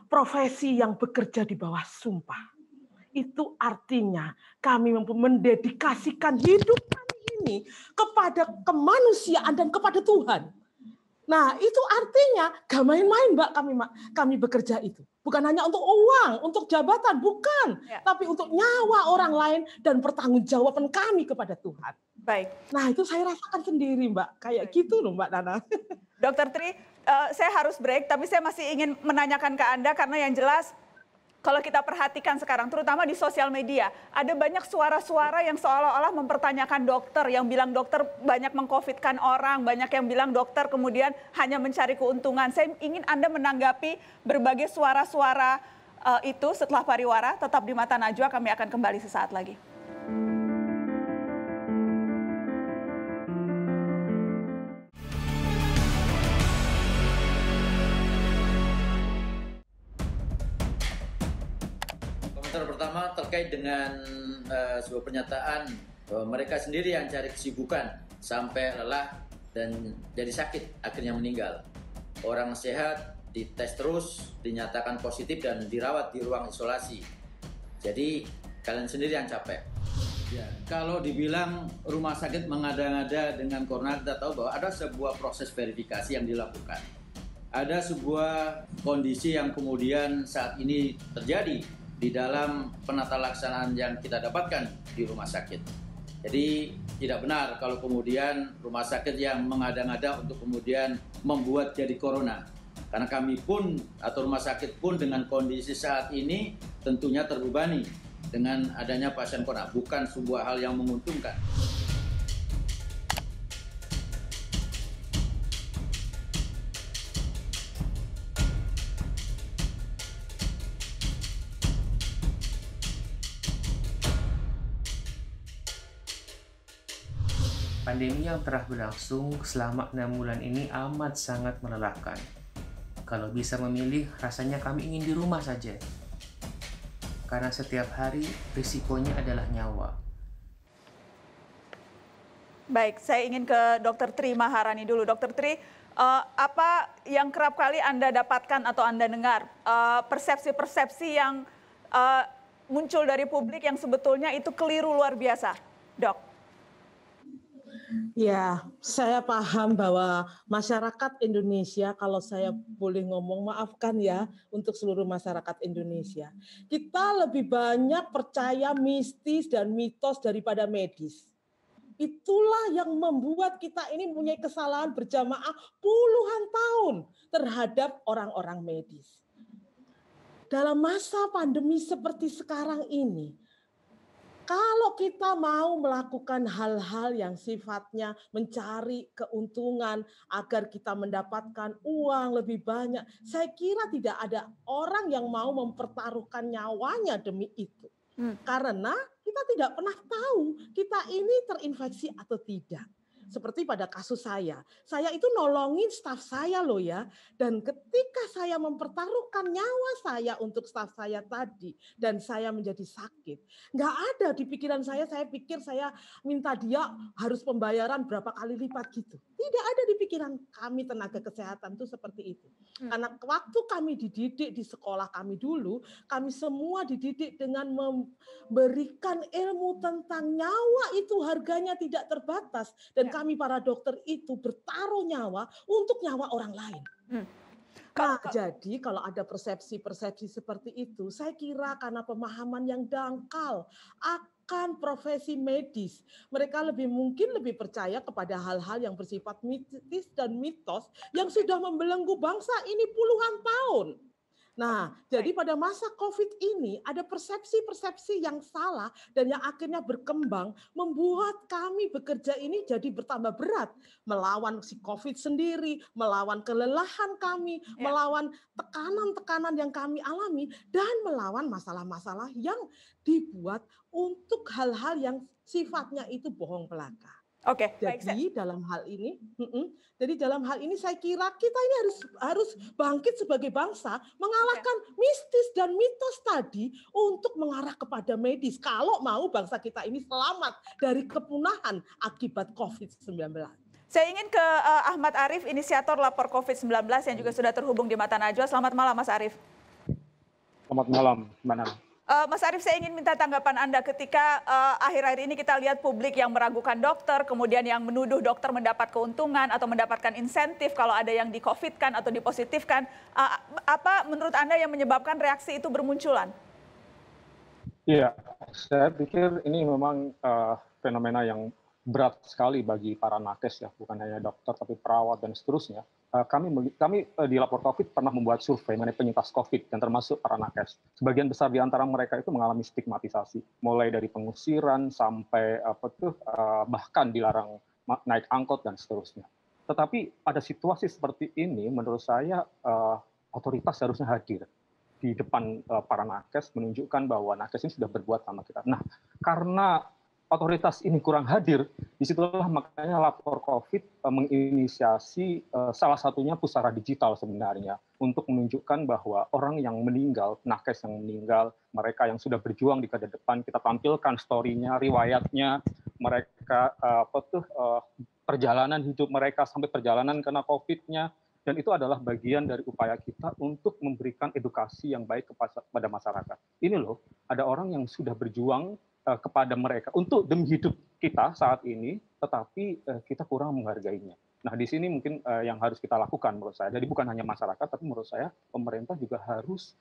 S9: profesi yang bekerja di bawah sumpah. Itu artinya kami mendedikasikan hidup kami ini kepada kemanusiaan dan kepada Tuhan. Nah, itu artinya gak main-main, Mbak, kami bekerja itu. Bukan hanya untuk uang, untuk jabatan, bukan. Ya. Tapi untuk nyawa orang lain dan pertanggungjawaban kami kepada Tuhan.
S1: Baik.
S9: Nah, itu saya rasakan sendiri, Mbak. Kayak gitu loh, Mbak Nana.
S1: Dr. Tri, saya harus break, tapi saya masih ingin menanyakan ke Anda karena yang jelas kalau kita perhatikan sekarang, terutama di sosial media, ada banyak suara-suara yang seolah-olah mempertanyakan dokter, yang bilang dokter banyak meng-COVID-kan orang, banyak yang bilang dokter kemudian hanya mencari keuntungan. Saya ingin Anda menanggapi berbagai suara-suara itu setelah pariwara. Tetap di Mata Najwa, kami akan kembali sesaat lagi.
S10: Pertama terkait dengan sebuah pernyataan bahwa mereka sendiri yang cari kesibukan sampai lelah dan jadi sakit akhirnya meninggal. Orang sehat dites terus, dinyatakan positif dan dirawat di ruang isolasi. Jadi kalian sendiri yang capek. Ya, kalau dibilang rumah sakit mengada-ngada dengan corona, kita tahu bahwa ada sebuah proses verifikasi yang dilakukan. Ada sebuah kondisi yang kemudian saat ini terjadi di dalam penata laksanaan yang kita dapatkan di rumah sakit. Jadi tidak benar kalau kemudian rumah sakit yang mengada-ngada untuk kemudian membuat jadi corona. Karena kami pun atau rumah sakit pun dengan kondisi saat ini tentunya terbebani dengan adanya pasien corona. Bukan sebuah hal yang menguntungkan.
S11: Pandemi yang telah berlangsung selama 6 bulan ini amat sangat melelahkan. Kalau bisa memilih, rasanya kami ingin di rumah saja. Karena setiap hari risikonya adalah nyawa.
S1: Baik, saya ingin ke Dr. Tri Maharani dulu. Dr. Tri, apa yang kerap kali Anda dapatkan atau Anda dengar? Persepsi-persepsi yang muncul dari publik yang sebetulnya itu keliru luar biasa, Dok.
S9: Ya, saya paham bahwa masyarakat Indonesia, kalau saya boleh ngomong, maafkan ya untuk seluruh masyarakat Indonesia. Kita lebih banyak percaya mistis dan mitos daripada medis. Itulah yang membuat kita ini mempunyai kesalahan berjamaah puluhan tahun terhadap orang-orang medis. Dalam masa pandemi seperti sekarang ini, kalau kita mau melakukan hal-hal yang sifatnya mencari keuntungan agar kita mendapatkan uang lebih banyak, saya kira tidak ada orang yang mau mempertaruhkan nyawanya demi itu. Karena kita tidak pernah tahu kita ini terinfeksi atau tidak. Seperti pada kasus saya itu nolongin staf saya loh ya. Dan ketika saya mempertaruhkan nyawa saya untuk staf saya tadi dan saya menjadi sakit, nggak ada di pikiran saya pikir saya minta dia harus pembayaran berapa kali lipat gitu. Tidak ada di pikiran kami tenaga kesehatan itu seperti itu. Karena waktu kami dididik di sekolah kami dulu, kami semua dididik dengan memberikan ilmu tentang nyawa itu harganya tidak terbatas. Dan kami para dokter itu bertaruh nyawa untuk nyawa orang lain. Nah, jadi kalau ada persepsi-persepsi seperti itu, saya kira karena pemahaman yang dangkal akan profesi medis. Mereka mungkin lebih percaya kepada hal-hal yang bersifat mistis dan mitos yang sudah membelenggu bangsa ini puluhan tahun. Nah, jadi pada masa COVID ini ada persepsi-persepsi yang salah dan yang akhirnya berkembang membuat kami bekerja ini jadi bertambah berat. Melawan si COVID sendiri, melawan kelelahan kami, melawan tekanan-tekanan yang kami alami, dan melawan masalah-masalah yang dibuat untuk hal-hal yang sifatnya itu bohong belaka.
S1: Oke, baik.
S9: Jadi dalam hal ini, saya kira kita ini harus bangkit sebagai bangsa, mengalahkan mistis dan mitos tadi untuk mengarah kepada medis. Kalau mau bangsa kita ini selamat dari kepunahan akibat COVID-19.
S1: Saya ingin ke Ahmad Arief, inisiator lapor COVID-19 yang juga sudah terhubung di Mata Najwa. Selamat malam, Mas Arief.
S12: Selamat malam, Mbak Nana.
S1: Mas Arief, saya ingin minta tanggapan Anda ketika akhir-akhir ini kita lihat publik yang meragukan dokter, kemudian yang menuduh dokter mendapat keuntungan atau mendapatkan insentif kalau ada yang di-COVID-kan atau dipositifkan. Apa menurut Anda yang menyebabkan reaksi itu bermunculan?
S12: Iya, saya pikir ini memang fenomena yang berat sekali bagi para nakes ya, bukan hanya dokter tapi perawat dan seterusnya. Kami di Lapor COVID pernah membuat survei mengenai penyintas COVID dan termasuk para nakes. Sebagian besar di antara mereka itu mengalami stigmatisasi, mulai dari pengusiran sampai bahkan dilarang naik angkot dan seterusnya. Tetapi pada situasi seperti ini, menurut saya otoritas harusnya hadir di depan para nakes, menunjukkan bahwa nakes ini sudah berbuat sama kita. Nah, karena otoritas ini kurang hadir, disitulah makanya Lapor COVID menginisiasi salah satunya pusara digital sebenarnya, untuk menunjukkan bahwa orang yang meninggal, nakes yang meninggal, mereka yang sudah berjuang di garda depan, kita tampilkan story-nya, riwayatnya, mereka perjalanan hidup mereka sampai perjalanan kena COVID-nya, dan itu adalah bagian dari upaya kita untuk memberikan edukasi yang baik kepada masyarakat. Ini loh, ada orang yang sudah berjuang kepada mereka untuk demi hidup kita saat ini, tetapi kita kurang menghargainya. Nah, di sini mungkin yang harus kita lakukan menurut saya. Jadi bukan hanya masyarakat, tapi menurut saya pemerintah juga harus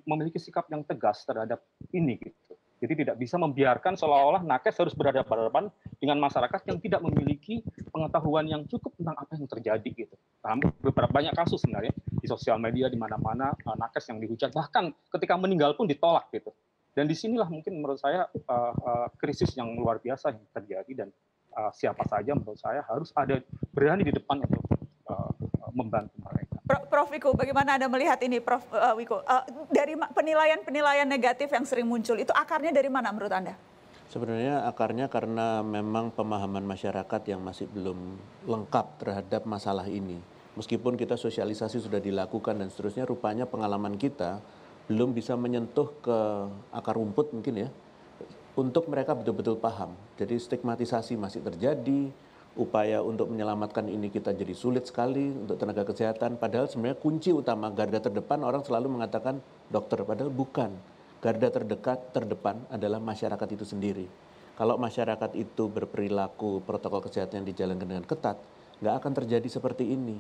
S12: memiliki sikap yang tegas terhadap ini gitu. Jadi tidak bisa membiarkan seolah-olah nakes harus berhadapan dengan masyarakat yang tidak memiliki pengetahuan yang cukup tentang apa yang terjadi gitu. Nah, beberapa banyak kasus sebenarnya di sosial media di mana-mana nakes yang dihujat, bahkan ketika meninggal pun ditolak gitu. Dan disinilah mungkin menurut saya krisis yang luar biasa yang terjadi, dan siapa saja menurut saya harus ada berani di depan untuk membantu mereka.
S1: Prof Wiku, bagaimana Anda melihat ini, Prof Wiku? Dari penilaian negatif yang sering muncul, itu akarnya dari mana menurut Anda?
S4: Sebenarnya akarnya karena memang pemahaman masyarakat yang masih belum lengkap terhadap masalah ini. Meskipun kita sosialisasi sudah dilakukan dan seterusnya, rupanya pengalaman kita belum bisa menyentuh ke akar rumput mungkin ya, untuk mereka betul-betul paham. Jadi stigmatisasi masih terjadi, upaya untuk menyelamatkan ini kita jadi sulit sekali untuk tenaga kesehatan. Padahal sebenarnya kunci utama, garda terdepan, orang selalu mengatakan dokter, padahal bukan. Garda terdepan adalah masyarakat itu sendiri. Kalau masyarakat itu berperilaku protokol kesehatan yang dijalankan dengan ketat, nggak akan terjadi seperti ini.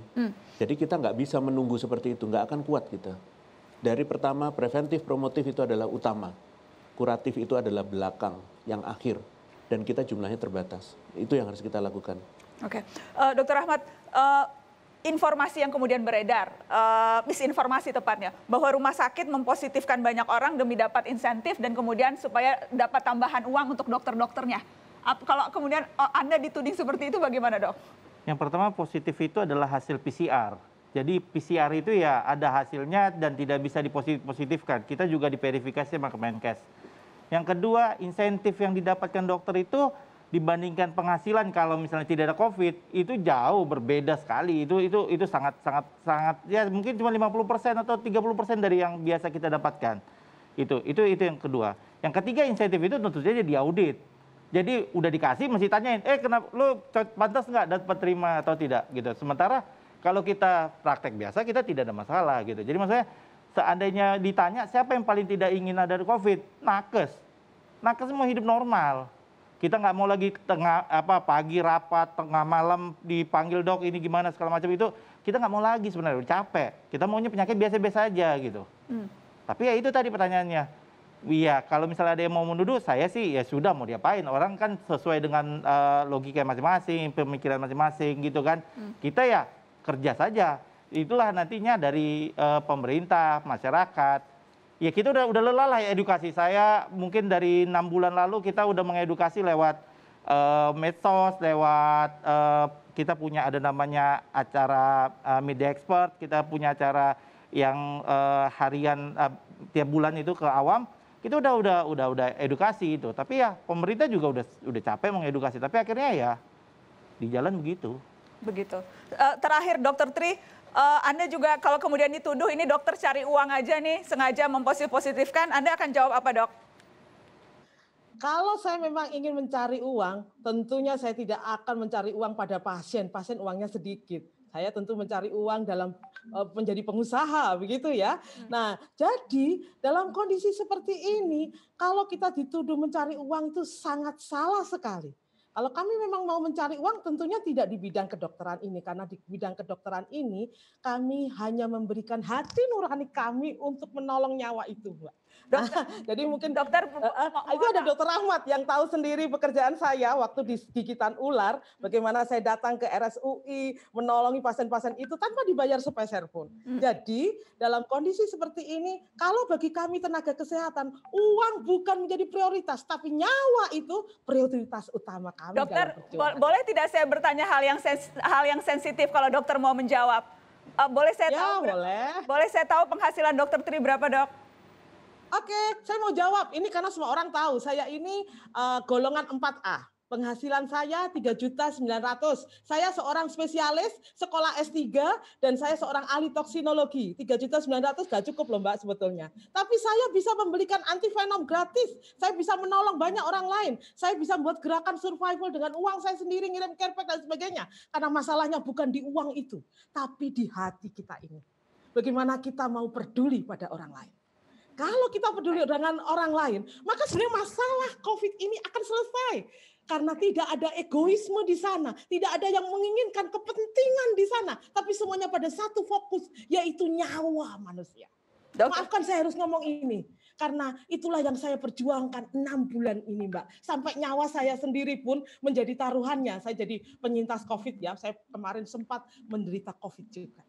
S4: Jadi kita nggak bisa menunggu seperti itu, nggak akan kuat kita. Dari pertama, preventif, promotif itu adalah utama. Kuratif itu adalah belakang, yang akhir. Dan kita jumlahnya terbatas. Itu yang harus kita lakukan.
S1: Oke, Dr. Ahmad, informasi yang kemudian beredar, misinformasi tepatnya, bahwa rumah sakit mempositifkan banyak orang demi dapat insentif dan kemudian supaya dapat tambahan uang untuk dokter-dokternya. Kalau kemudian Anda dituding seperti itu, bagaimana dok?
S5: Yang pertama, positif itu adalah hasil PCR. Jadi PCR itu ya ada hasilnya dan tidak bisa dipositifkan. Kita juga diverifikasi sama Kemenkes. Yang kedua, insentif yang didapatkan dokter itu dibandingkan penghasilan kalau misalnya tidak ada COVID, itu jauh berbeda sekali. Itu sangat ya mungkin cuma 50% atau 30% dari yang biasa kita dapatkan. Itu yang kedua. Yang ketiga, insentif itu tentu saja diaudit. Jadi udah dikasih masih tanyain, kenapa lu pantas nggak dapat terima atau tidak gitu. Sementara kalau kita praktek biasa, kita tidak ada masalah gitu. Jadi maksudnya seandainya ditanya siapa yang paling tidak ingin ada COVID, nakes. Nakes mau hidup normal. Kita nggak mau lagi pagi rapat, tengah malam dipanggil dok ini gimana segala macam itu. Kita nggak mau lagi sebenarnya, capek. Kita maunya penyakit biasa-biasa aja gitu. Tapi ya itu tadi pertanyaannya. Iya, kalau misalnya ada yang mau menuduh, saya sih ya sudah mau diapain. Orang kan sesuai dengan logika masing-masing, pemikiran masing-masing gitu kan. Kita ya kerja saja. Itulah nantinya dari pemerintah, masyarakat. Ya kita udah lelah lah ya edukasi. Saya mungkin dari 6 bulan lalu kita udah mengedukasi lewat medsos, lewat kita punya ada namanya acara media expert, kita punya acara yang harian tiap bulan itu ke awam. Kita udah edukasi itu, tapi ya pemerintah juga udah capek mengedukasi, tapi akhirnya ya di jalan begitu.
S1: Begitu. Terakhir Dokter Tri, Anda juga kalau kemudian dituduh ini dokter cari uang aja nih, sengaja mempositifkan, Anda akan jawab apa, Dok?
S9: Kalau saya memang ingin mencari uang, tentunya saya tidak akan mencari uang pada pasien. Pasien uangnya sedikit. Saya tentu mencari uang dalam menjadi pengusaha, begitu ya. Nah, jadi dalam kondisi seperti ini, kalau kita dituduh mencari uang itu sangat salah sekali. Kalau kami memang mau mencari uang, tentunya tidak di bidang kedokteran ini. Karena di bidang kedokteran ini, kami hanya memberikan hati nurani kami untuk menolong nyawa itu, Mbak. Jadi mungkin dokter, itu ada Dokter Ahmad yang tahu sendiri pekerjaan saya waktu di gigitan ular, bagaimana saya datang ke RSUI, menolongi pasien-pasien itu tanpa dibayar sepeser pun. Jadi dalam kondisi seperti ini, kalau bagi kami tenaga kesehatan, uang bukan menjadi prioritas, tapi nyawa itu prioritas utama kami.
S1: Dokter, boleh tidak saya bertanya hal yang sensitif kalau dokter mau menjawab? Boleh saya tahu? Boleh saya tahu penghasilan Dokter Tri berapa, Dok?
S9: Oke, saya mau jawab. Ini karena semua orang tahu. Saya ini golongan 4A. Penghasilan saya 3.900.000. Saya seorang spesialis sekolah S3 dan saya seorang ahli toksinologi. 3.900.000 gak cukup loh Mbak sebetulnya. Tapi saya bisa membelikan antivenom gratis. Saya bisa menolong banyak orang lain. Saya bisa membuat gerakan survival dengan uang saya sendiri, ngirim care pack dan sebagainya. Karena masalahnya bukan di uang itu, tapi di hati kita ini. Bagaimana kita mau peduli pada orang lain. Kalau kita peduli dengan orang lain, maka sebenarnya masalah COVID ini akan selesai. Karena tidak ada egoisme di sana, tidak ada yang menginginkan kepentingan di sana, tapi semuanya pada satu fokus, yaitu nyawa manusia. Maafkan saya harus ngomong ini, karena itulah yang saya perjuangkan 6 bulan ini, Mbak. Sampai nyawa saya sendiri pun menjadi taruhannya. Saya jadi penyintas COVID ya, saya kemarin sempat menderita COVID juga.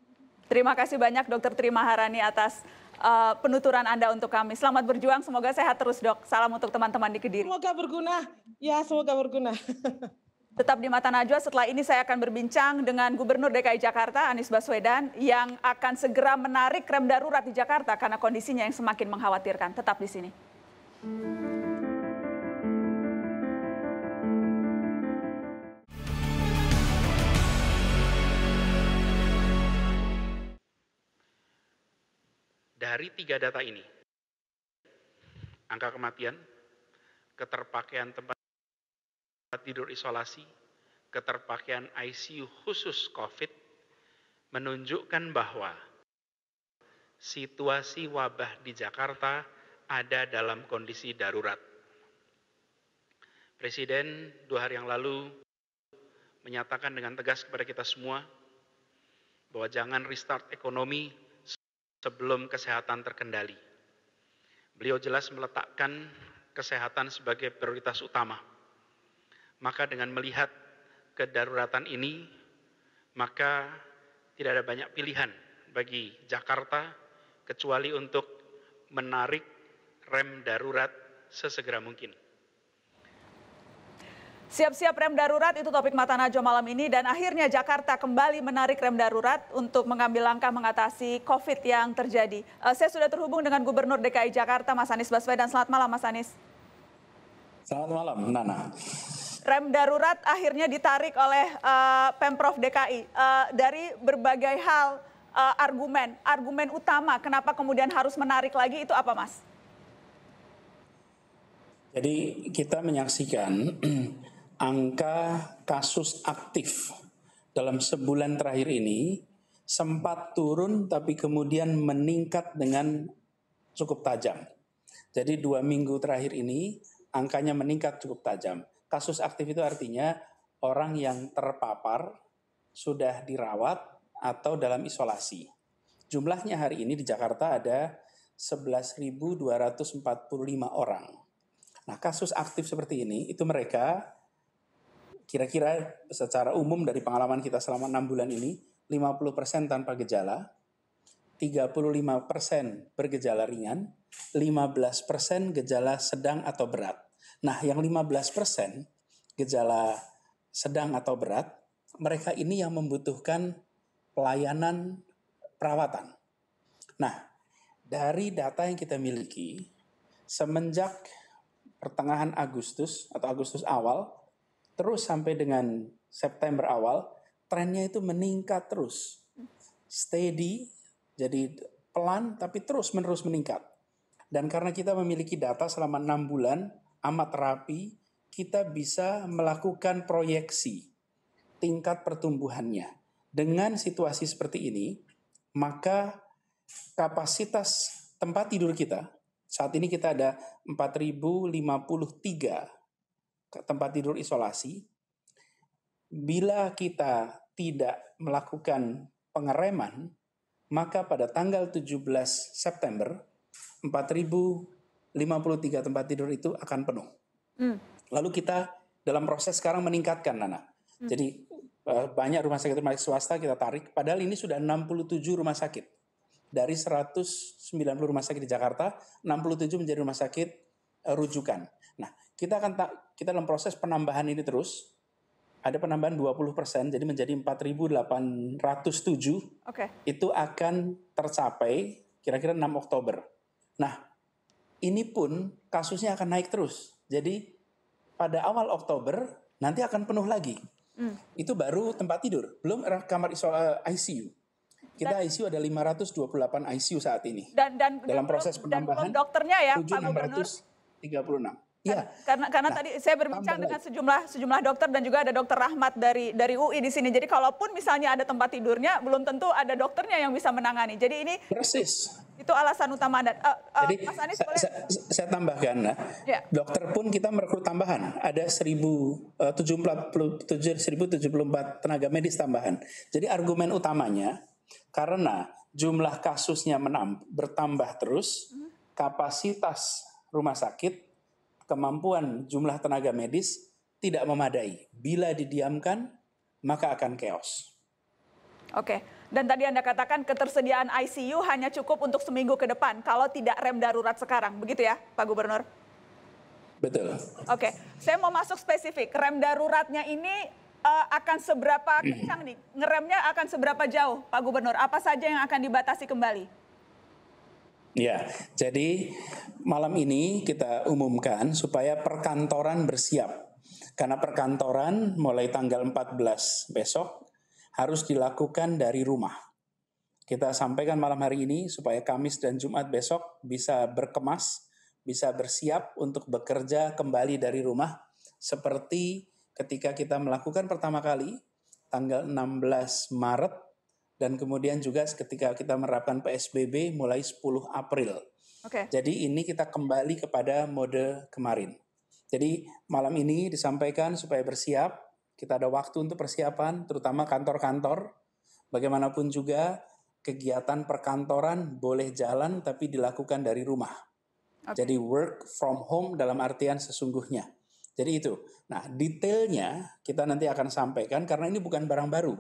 S1: Terima kasih banyak Dokter Tri Maharani atas penuturan Anda untuk kami. Selamat berjuang, semoga sehat terus Dok. Salam untuk teman-teman di Kediri.
S9: Semoga berguna, ya semoga berguna.
S1: Tetap di Mata Najwa, setelah ini saya akan berbincang dengan Gubernur DKI Jakarta Anies Baswedan yang akan segera menarik rem darurat di Jakarta karena kondisinya yang semakin mengkhawatirkan. Tetap di sini.
S3: Dari 3 data ini, angka kematian, keterpakaian tempat tidur isolasi, keterpakaian ICU khusus COVID, menunjukkan bahwa situasi wabah di Jakarta ada dalam kondisi darurat. Presiden 2 hari yang lalu menyatakan dengan tegas kepada kita semua bahwa jangan restart ekonomi sebelum kesehatan terkendali. Beliau jelas meletakkan kesehatan sebagai prioritas utama. Maka dengan melihat kedaruratan ini, maka tidak ada banyak pilihan bagi Jakarta kecuali untuk menarik rem darurat sesegera mungkin.
S1: Siap-siap rem darurat, itu topik Mata Najwa malam ini. Dan akhirnya Jakarta kembali menarik rem darurat untuk mengambil langkah mengatasi COVID yang terjadi. Saya sudah terhubung dengan Gubernur DKI Jakarta, Mas Anies Baswedan. Selamat malam, Mas Anies.
S13: Selamat malam, Nana.
S1: Rem darurat akhirnya ditarik oleh Pemprov DKI. Dari berbagai hal, argumen utama kenapa kemudian harus menarik lagi itu apa, Mas?
S13: Jadi kita menyaksikan angka kasus aktif dalam sebulan terakhir ini sempat turun tapi kemudian meningkat dengan cukup tajam. Jadi 2 minggu terakhir ini angkanya meningkat cukup tajam. Kasus aktif itu artinya orang yang terpapar sudah dirawat atau dalam isolasi. Jumlahnya hari ini di Jakarta ada 11.245 orang. Nah, kasus aktif seperti ini itu mereka kira-kira secara umum dari pengalaman kita selama 6 bulan ini, 50% tanpa gejala, 35% bergejala ringan, 15% gejala sedang atau berat. Nah, yang 15% gejala sedang atau berat, mereka ini yang membutuhkan pelayanan perawatan. Nah, dari data yang kita miliki, semenjak pertengahan Agustus atau Agustus awal, terus sampai dengan September awal, trennya itu meningkat terus. Steady, jadi pelan tapi terus-menerus meningkat. Dan karena kita memiliki data selama 6 bulan, amat rapi, kita bisa melakukan proyeksi tingkat pertumbuhannya. Dengan situasi seperti ini, maka kapasitas tempat tidur kita, saat ini kita ada 4.053 tempat tidur isolasi. Bila kita tidak melakukan pengereman, maka pada tanggal 17 September, 4.053 tempat tidur itu akan penuh. Lalu kita dalam proses sekarang meningkatkan, Nana. Jadi banyak rumah sakit swasta kita tarik, padahal ini sudah 67 rumah sakit. Dari 190 rumah sakit di Jakarta, 67 menjadi rumah sakit rujukan. Nah, kita dalam proses penambahan ini terus, ada penambahan 20%, jadi menjadi 4.807. Itu akan tercapai kira-kira 6 Oktober. Nah, ini pun kasusnya akan naik terus. Jadi pada awal Oktober nanti akan penuh lagi. Itu baru tempat tidur, belum kamar ICU. Kita ICU ada 528 ICU saat ini.
S1: Dan
S13: dalam proses penambahan
S1: belum dokternya ya, Pak Gubernur.
S13: 636. Iya.
S1: Karena tadi saya berbincang dengan sejumlah dokter dan juga ada Dokter Rahmat dari UI di sini. Jadi kalaupun misalnya ada tempat tidurnya, belum tentu ada dokternya yang bisa menangani. Jadi ini
S13: persis.
S1: Itu alasan utama.
S13: Jadi Mas Anies saya tambahkan, dokter pun kita merekrut tambahan. Ada 1.074 tenaga medis tambahan. Jadi argumen utamanya karena jumlah kasusnya bertambah terus, kapasitas rumah sakit, kemampuan jumlah tenaga medis tidak memadai. Bila didiamkan, maka akan chaos.
S1: Oke, dan tadi Anda katakan ketersediaan ICU hanya cukup untuk seminggu ke depan kalau tidak rem darurat sekarang, begitu ya Pak Gubernur?
S13: Betul.
S1: Oke, saya mau masuk spesifik. Rem daruratnya ini akan seberapa kencang nih? Ngeremnya akan seberapa jauh Pak Gubernur? Apa saja yang akan dibatasi kembali?
S13: Ya, jadi malam ini kita umumkan supaya perkantoran bersiap. Karena perkantoran mulai tanggal 14 besok harus dilakukan dari rumah. Kita sampaikan malam hari ini supaya Kamis dan Jumat besok bisa berkemas, bisa bersiap untuk bekerja kembali dari rumah. Seperti ketika kita melakukan pertama kali, tanggal 16 Maret, dan kemudian juga ketika kita menerapkan PSBB mulai 10 April. Jadi ini kita kembali kepada mode kemarin. Jadi malam ini disampaikan supaya bersiap, kita ada waktu untuk persiapan, terutama kantor-kantor. Bagaimanapun juga kegiatan perkantoran boleh jalan tapi dilakukan dari rumah. Jadi work from home dalam artian sesungguhnya. Jadi itu. Nah, detailnya kita nanti akan sampaikan karena ini bukan barang baru.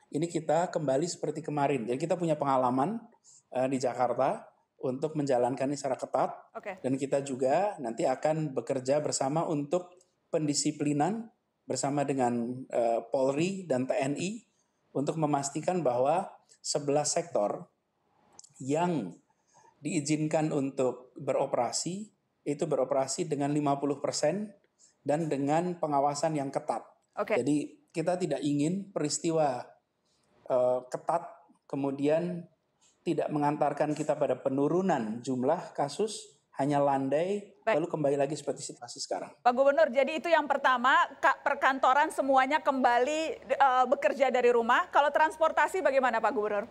S13: Ini kita kembali seperti kemarin. Jadi kita punya pengalaman di Jakarta untuk menjalankan ini secara ketat. Dan kita juga nanti akan bekerja bersama untuk pendisiplinan bersama dengan Polri dan TNI untuk memastikan bahwa 11 sektor yang diizinkan untuk beroperasi itu beroperasi dengan 50% dan dengan pengawasan yang ketat. Jadi kita tidak ingin peristiwa ketat kemudian tidak mengantarkan kita pada penurunan jumlah kasus, hanya landai lalu kembali lagi seperti situasi sekarang.
S1: Pak Gubernur, jadi itu yang pertama, perkantoran semuanya kembali bekerja dari rumah. Kalau transportasi bagaimana Pak Gubernur?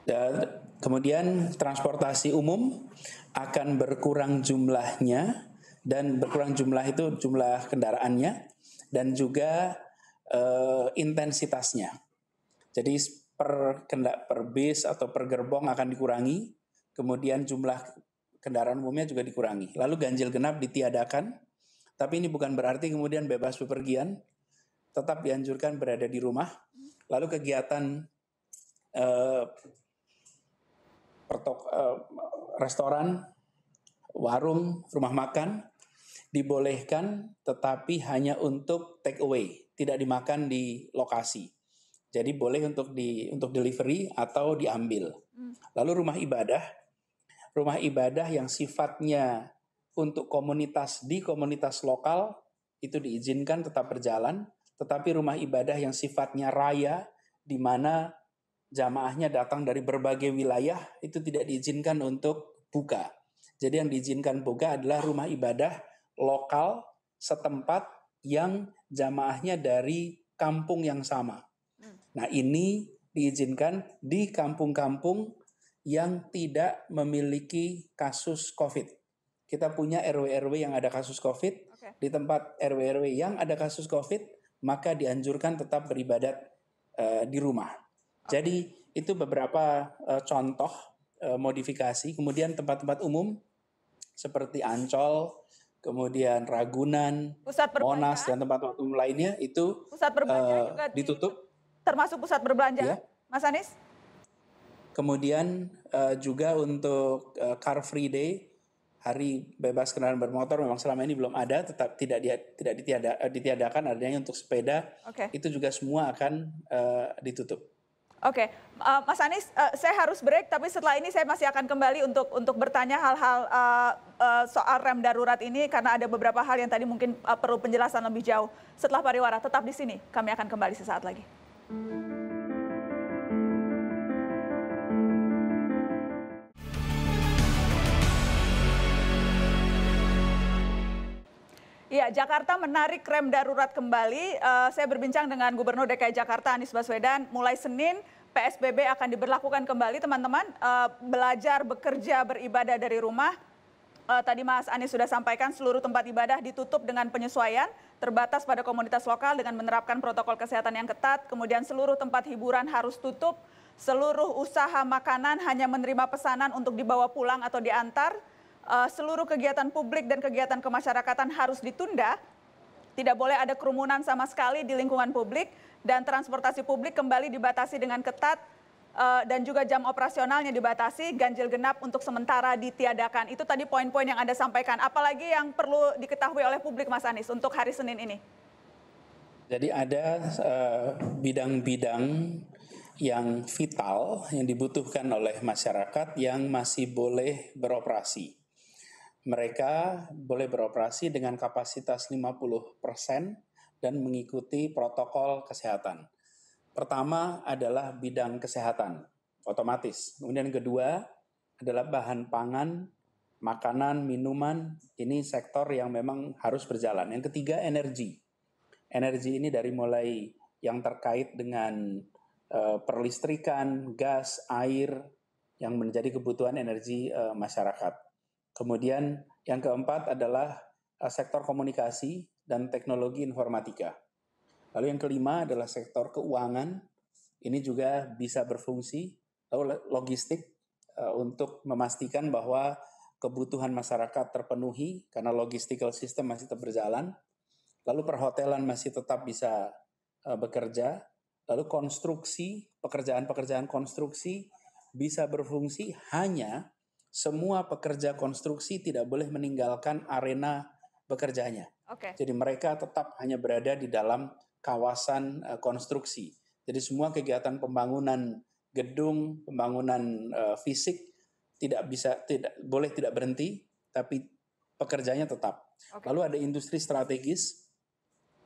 S13: Dan kemudian transportasi umum akan berkurang jumlahnya, dan berkurang jumlah itu jumlah kendaraannya dan juga intensitasnya. Jadi per bis atau per gerbong akan dikurangi, kemudian jumlah kendaraan umumnya juga dikurangi. Lalu ganjil genap ditiadakan, tapi ini bukan berarti kemudian bebas bepergian, tetap dianjurkan berada di rumah. Lalu kegiatan restoran, warung, rumah makan dibolehkan, tetapi hanya untuk take away, tidak dimakan di lokasi. Jadi boleh untuk delivery atau diambil. Lalu rumah ibadah rumah ibadah yang sifatnya untuk komunitas di komunitas lokal itu diizinkan tetap berjalan, tetapi rumah ibadah yang sifatnya raya di mana jamaahnya datang dari berbagai wilayah itu tidak diizinkan untuk buka. Jadi yang diizinkan buka adalah rumah ibadah lokal setempat yang jamaahnya dari kampung yang sama. Nah, ini diizinkan di kampung-kampung yang tidak memiliki kasus COVID. Kita punya RW-RW yang ada kasus COVID. Di tempat RW-RW yang ada kasus COVID, maka dianjurkan tetap beribadat di rumah. Jadi itu beberapa contoh modifikasi. Kemudian tempat-tempat umum seperti Ancol, kemudian Ragunan, Monas, dan tempat-tempat umum lainnya itu
S1: pusat berbelanja juga
S13: ditutup.
S1: Termasuk pusat berbelanja, ya, Mas Anies?
S13: Kemudian juga untuk Car Free Day, hari bebas kendaraan bermotor, memang selama ini belum ada, tetap tidak ditiadakan, adanya untuk sepeda. Itu juga semua akan ditutup.
S1: Oke, Mas Anies, saya harus break, tapi setelah ini saya masih akan kembali untuk bertanya hal-hal soal rem darurat ini, karena ada beberapa hal yang tadi mungkin perlu penjelasan lebih jauh. Setelah pariwara, tetap di sini, kami akan kembali sesaat lagi. Iya, Jakarta menarik rem darurat kembali. Saya berbincang dengan Gubernur DKI Jakarta Anies Baswedan. Mulai Senin, PSBB akan diberlakukan kembali, teman-teman. Belajar, bekerja, beribadah dari rumah. Tadi Mas Anies sudah sampaikan seluruh tempat ibadah ditutup dengan penyesuaian, terbatas pada komunitas lokal dengan menerapkan protokol kesehatan yang ketat. Kemudian seluruh tempat hiburan harus tutup. Seluruh usaha makanan hanya menerima pesanan untuk dibawa pulang atau diantar. Seluruh kegiatan publik dan kegiatan kemasyarakatan harus ditunda, tidak boleh ada kerumunan sama sekali di lingkungan publik, dan transportasi publik kembali dibatasi dengan ketat, dan juga jam operasionalnya dibatasi, ganjil genap untuk sementara ditiadakan. Itu tadi poin-poin yang Anda sampaikan. Apalagi yang perlu diketahui oleh publik, Mas Anies, untuk hari Senin ini?
S13: Jadi ada bidang-bidang yang vital yang dibutuhkan oleh masyarakat yang masih boleh beroperasi. Mereka boleh beroperasi dengan kapasitas 50% dan mengikuti protokol kesehatan. Pertama adalah bidang kesehatan, otomatis. Kemudian kedua adalah bahan pangan, makanan, minuman, ini sektor yang memang harus berjalan. Yang ketiga energi. Energi ini dari mulai yang terkait dengan perlistrikan, gas, air, yang menjadi kebutuhan energi masyarakat. Kemudian yang keempat adalah sektor komunikasi dan teknologi informatika. Lalu yang kelima adalah sektor keuangan, ini juga bisa berfungsi. Lalu logistik untuk memastikan bahwa kebutuhan masyarakat terpenuhi karena logistical system masih tetap berjalan. Lalu perhotelan masih tetap bisa bekerja. Lalu konstruksi, pekerjaan-pekerjaan konstruksi bisa berfungsi, hanya semua pekerja konstruksi tidak boleh meninggalkan arena bekerjanya. Jadi mereka tetap hanya berada di dalam kawasan konstruksi. Jadi semua kegiatan pembangunan gedung, pembangunan fisik tidak boleh tidak berhenti, tapi pekerjanya tetap. Lalu ada industri strategis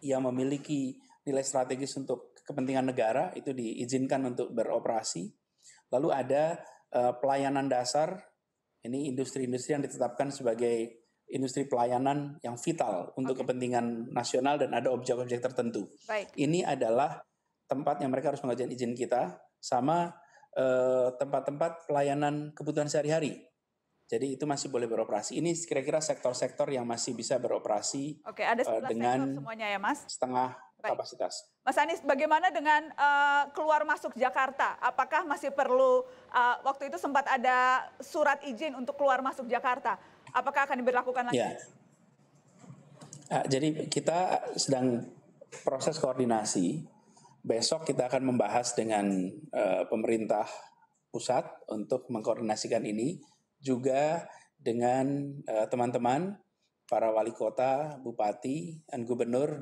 S13: yang memiliki nilai strategis untuk kepentingan negara, itu diizinkan untuk beroperasi. Lalu ada pelayanan dasar. Ini industri-industri yang ditetapkan sebagai industri pelayanan yang vital untuk kepentingan nasional dan ada objek-objek tertentu. Ini adalah tempat yang mereka harus mengajukan izin kita, sama tempat-tempat pelayanan kebutuhan sehari-hari. Jadi itu masih boleh beroperasi. Ini kira-kira sektor-sektor yang masih bisa beroperasi
S1: ada
S13: dengan
S1: semuanya ya, Mas?
S13: Setengah kapasitas.
S1: Mas Anies, bagaimana dengan keluar masuk Jakarta? Apakah masih perlu, waktu itu sempat ada surat izin untuk keluar masuk Jakarta. Apakah akan diberlakukan lagi?
S13: Ya. Jadi kita sedang proses koordinasi. Besok kita akan membahas dengan pemerintah pusat untuk mengkoordinasikan ini. Juga dengan teman-teman, para wali kota, bupati, dan gubernur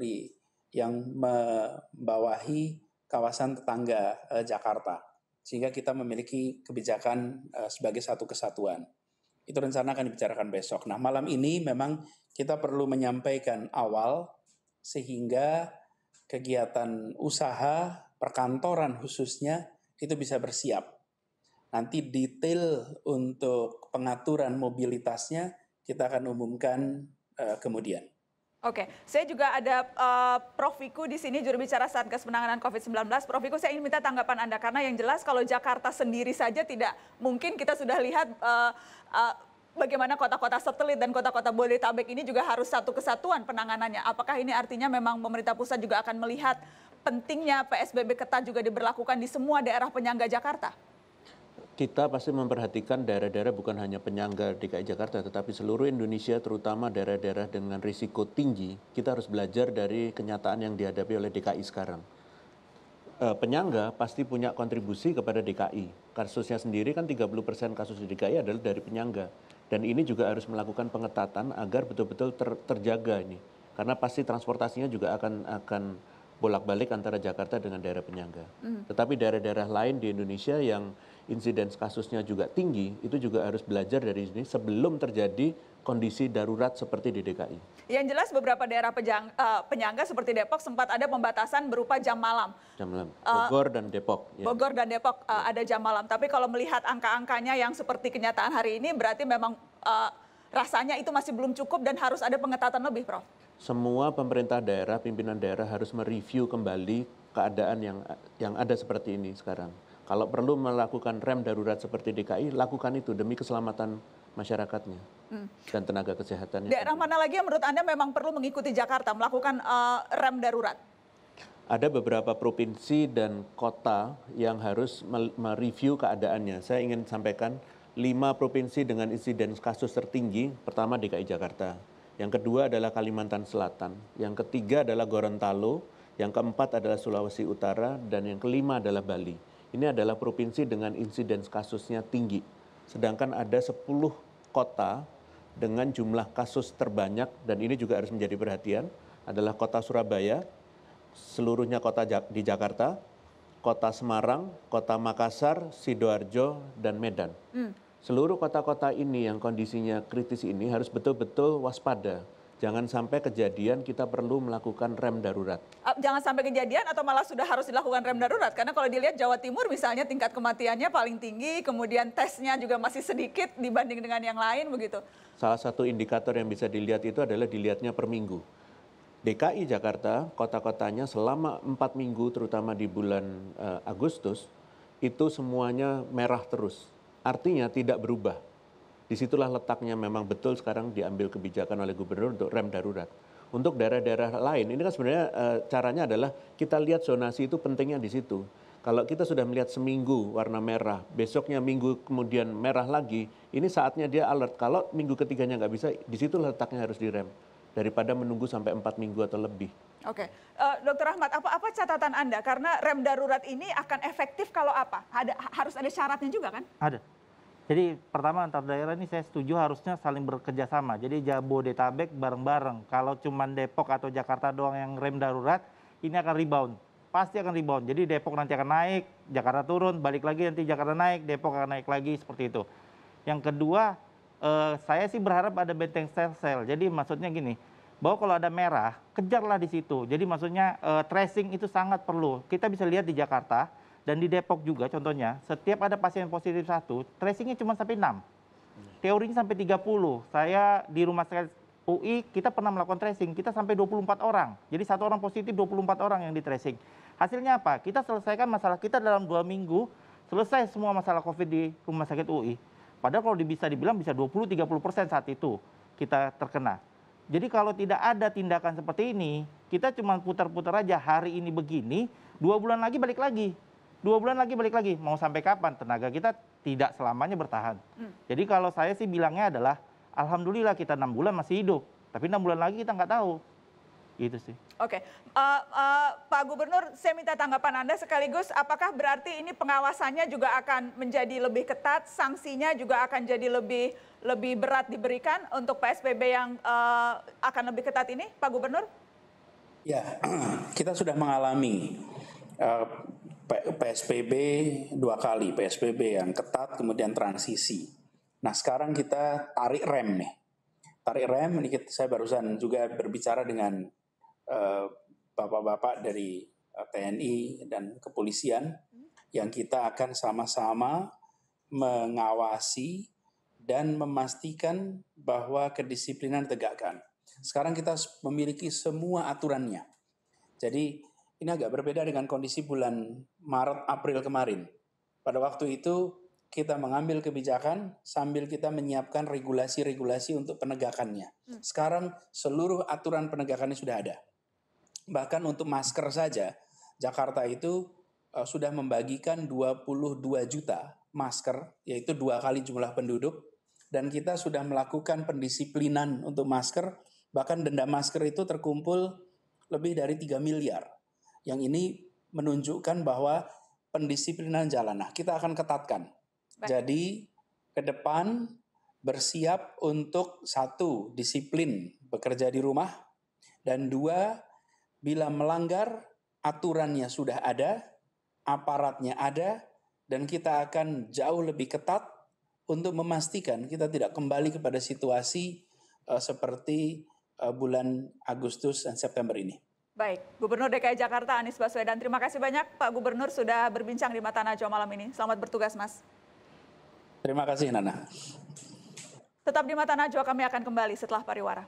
S13: yang membawahi kawasan tetangga Jakarta. Sehingga kita memiliki kebijakan sebagai satu kesatuan. Itu rencana akan dibicarakan besok. Nah, malam ini memang kita perlu menyampaikan awal sehingga kegiatan usaha, perkantoran khususnya itu bisa bersiap. Nanti detail untuk pengaturan mobilitasnya kita akan umumkan kemudian.
S1: Oke, saya juga ada Prof. Wiku di sini, juru bicara Satgas Penanganan COVID-19. Prof. Wiku, saya ingin minta tanggapan Anda, karena yang jelas kalau Jakarta sendiri saja tidak mungkin, kita sudah lihat bagaimana kota-kota satelit dan kota-kota Bodetabek ini juga harus satu kesatuan penanganannya. Apakah ini artinya memang pemerintah pusat juga akan melihat pentingnya PSBB ketat juga diberlakukan di semua daerah penyangga Jakarta?
S4: Kita pasti memperhatikan daerah-daerah bukan hanya penyangga DKI Jakarta, tetapi seluruh Indonesia, terutama daerah-daerah dengan risiko tinggi. Kita harus belajar dari kenyataan yang dihadapi oleh DKI sekarang. Penyangga pasti punya kontribusi kepada DKI. Kasusnya sendiri kan 30% kasus di DKI adalah dari penyangga. Dan ini juga harus melakukan pengetatan agar betul-betul terjaga ini. Karena pasti transportasinya juga akan bolak-balik antara Jakarta dengan daerah penyangga. Tetapi daerah-daerah lain di Indonesia yang insiden kasusnya juga tinggi, itu juga harus belajar dari sini sebelum terjadi kondisi darurat seperti di DKI.
S1: Yang jelas beberapa daerah penyangga seperti Depok sempat ada pembatasan berupa jam malam.
S4: Jam malam, Bogor dan Depok.
S1: Ya. Bogor dan Depok ada jam malam. Tapi kalau melihat angka-angkanya yang seperti kenyataan hari ini, berarti memang rasanya itu masih belum cukup dan harus ada pengetatan lebih, Prof.
S4: Semua pemerintah daerah, pimpinan daerah harus mereview kembali keadaan yang ada seperti ini sekarang. Kalau perlu melakukan rem darurat seperti DKI, lakukan itu demi keselamatan masyarakatnya dan tenaga kesehatannya.
S1: Daerah mana lagi yang menurut Anda memang perlu mengikuti Jakarta melakukan rem darurat?
S4: Ada beberapa provinsi dan kota yang harus mereview keadaannya. Saya ingin sampaikan 5 provinsi dengan insiden kasus tertinggi. Pertama DKI Jakarta, yang kedua adalah Kalimantan Selatan, yang ketiga adalah Gorontalo, yang keempat adalah Sulawesi Utara, dan yang kelima adalah Bali. Ini adalah provinsi dengan insiden kasusnya tinggi. Sedangkan ada 10 kota dengan jumlah kasus terbanyak, dan ini juga harus menjadi perhatian, adalah kota Surabaya, seluruhnya kota di Jakarta, kota Semarang, kota Makassar, Sidoarjo, dan Medan. Seluruh kota-kota ini yang kondisinya kritis ini harus betul-betul waspada. Jangan sampai kejadian kita perlu melakukan rem darurat.
S1: Jangan sampai kejadian atau malah sudah harus dilakukan rem darurat. Karena kalau dilihat Jawa Timur misalnya tingkat kematiannya paling tinggi, kemudian tesnya juga masih sedikit dibanding dengan yang lain begitu.
S4: Salah satu indikator yang bisa dilihat itu adalah dilihatnya per minggu. DKI Jakarta, kota-kotanya selama 4 minggu terutama di bulan Agustus, itu semuanya merah terus. Artinya tidak berubah. Disitulah letaknya memang betul sekarang diambil kebijakan oleh gubernur untuk rem darurat. Untuk daerah-daerah lain, ini kan sebenarnya caranya adalah kita lihat zonasi itu pentingnya di situ. Kalau kita sudah melihat seminggu warna merah, besoknya minggu kemudian merah lagi, ini saatnya dia alert. Kalau minggu ketiganya nggak bisa, di situ letaknya harus direm. Daripada menunggu sampai 4 minggu atau lebih.
S1: Oke, Dr. Ahmad, apa catatan Anda? Karena rem darurat ini akan efektif kalau apa? Harus ada syaratnya juga kan?
S5: Ada. Jadi pertama antar daerah ini saya setuju harusnya saling bekerja sama. Jadi Jabodetabek bareng-bareng. Kalau cuma Depok atau Jakarta doang yang rem darurat, ini akan rebound. Pasti akan rebound. Jadi Depok nanti akan naik, Jakarta turun, balik lagi nanti Jakarta naik, Depok akan naik lagi seperti itu. Yang kedua, saya sih berharap ada benteng sel-sel. Jadi maksudnya gini, bahwa kalau ada merah, kejarlah di situ. Jadi maksudnya tracing itu sangat perlu. Kita bisa lihat di Jakarta, dan di Depok juga contohnya, setiap ada pasien positif 1, tracingnya cuma sampai 6. Teorinya sampai 30. Saya di rumah sakit UI, kita pernah melakukan tracing, kita sampai 24 orang. Jadi 1 orang positif, 24 orang yang di tracing. Hasilnya apa? Kita selesaikan masalah kita dalam 2 minggu, selesai semua masalah COVID di rumah sakit UI. Padahal kalau bisa dibilang bisa 20-30% saat itu kita terkena. Jadi kalau tidak ada tindakan seperti ini, kita cuma putar-putar aja hari ini begini, 2 bulan lagi balik lagi. 2 bulan lagi balik lagi, mau sampai kapan? Tenaga kita tidak selamanya bertahan. Jadi kalau saya sih bilangnya adalah, alhamdulillah kita 6 bulan masih hidup, tapi 6 bulan lagi kita nggak tahu. Gitu sih.
S1: Oke, Pak Gubernur, saya minta tanggapan Anda sekaligus, apakah berarti ini pengawasannya juga akan menjadi lebih ketat, sanksinya juga akan jadi lebih berat diberikan untuk PSBB yang akan lebih ketat ini, Pak Gubernur?
S13: Ya, kita sudah mengalami PSBB 2 kali, PSBB yang ketat kemudian transisi. Nah sekarang kita tarik rem nih. Tarik rem, ini saya barusan juga berbicara dengan bapak-bapak dari TNI dan kepolisian yang kita akan sama-sama mengawasi dan memastikan bahwa kedisiplinan ditegakkan. Sekarang kita memiliki semua aturannya. Jadi ini agak berbeda dengan kondisi bulan Maret, April kemarin. Pada waktu itu kita mengambil kebijakan sambil kita menyiapkan regulasi-regulasi untuk penegakannya. Sekarang seluruh aturan penegakannya sudah ada. Bahkan untuk masker saja, Jakarta itu sudah membagikan 22 juta masker, yaitu 2 kali jumlah penduduk. Dan kita sudah melakukan pendisiplinan untuk masker, bahkan denda masker itu terkumpul lebih dari 3 miliar. Yang ini menunjukkan bahwa pendisiplinan jalan. Nah, kita akan ketatkan. Jadi ke depan bersiap untuk 1, disiplin bekerja di rumah, dan 2, bila melanggar aturannya sudah ada, aparatnya ada, dan kita akan jauh lebih ketat untuk memastikan kita tidak kembali kepada situasi seperti bulan Agustus dan September ini.
S1: Baik, Gubernur DKI Jakarta Anies Baswedan. Terima kasih banyak Pak Gubernur sudah berbincang di Mata Najwa malam ini. Selamat bertugas, Mas.
S13: Terima kasih, Nana.
S1: Tetap di Mata Najwa, kami akan kembali setelah pariwara.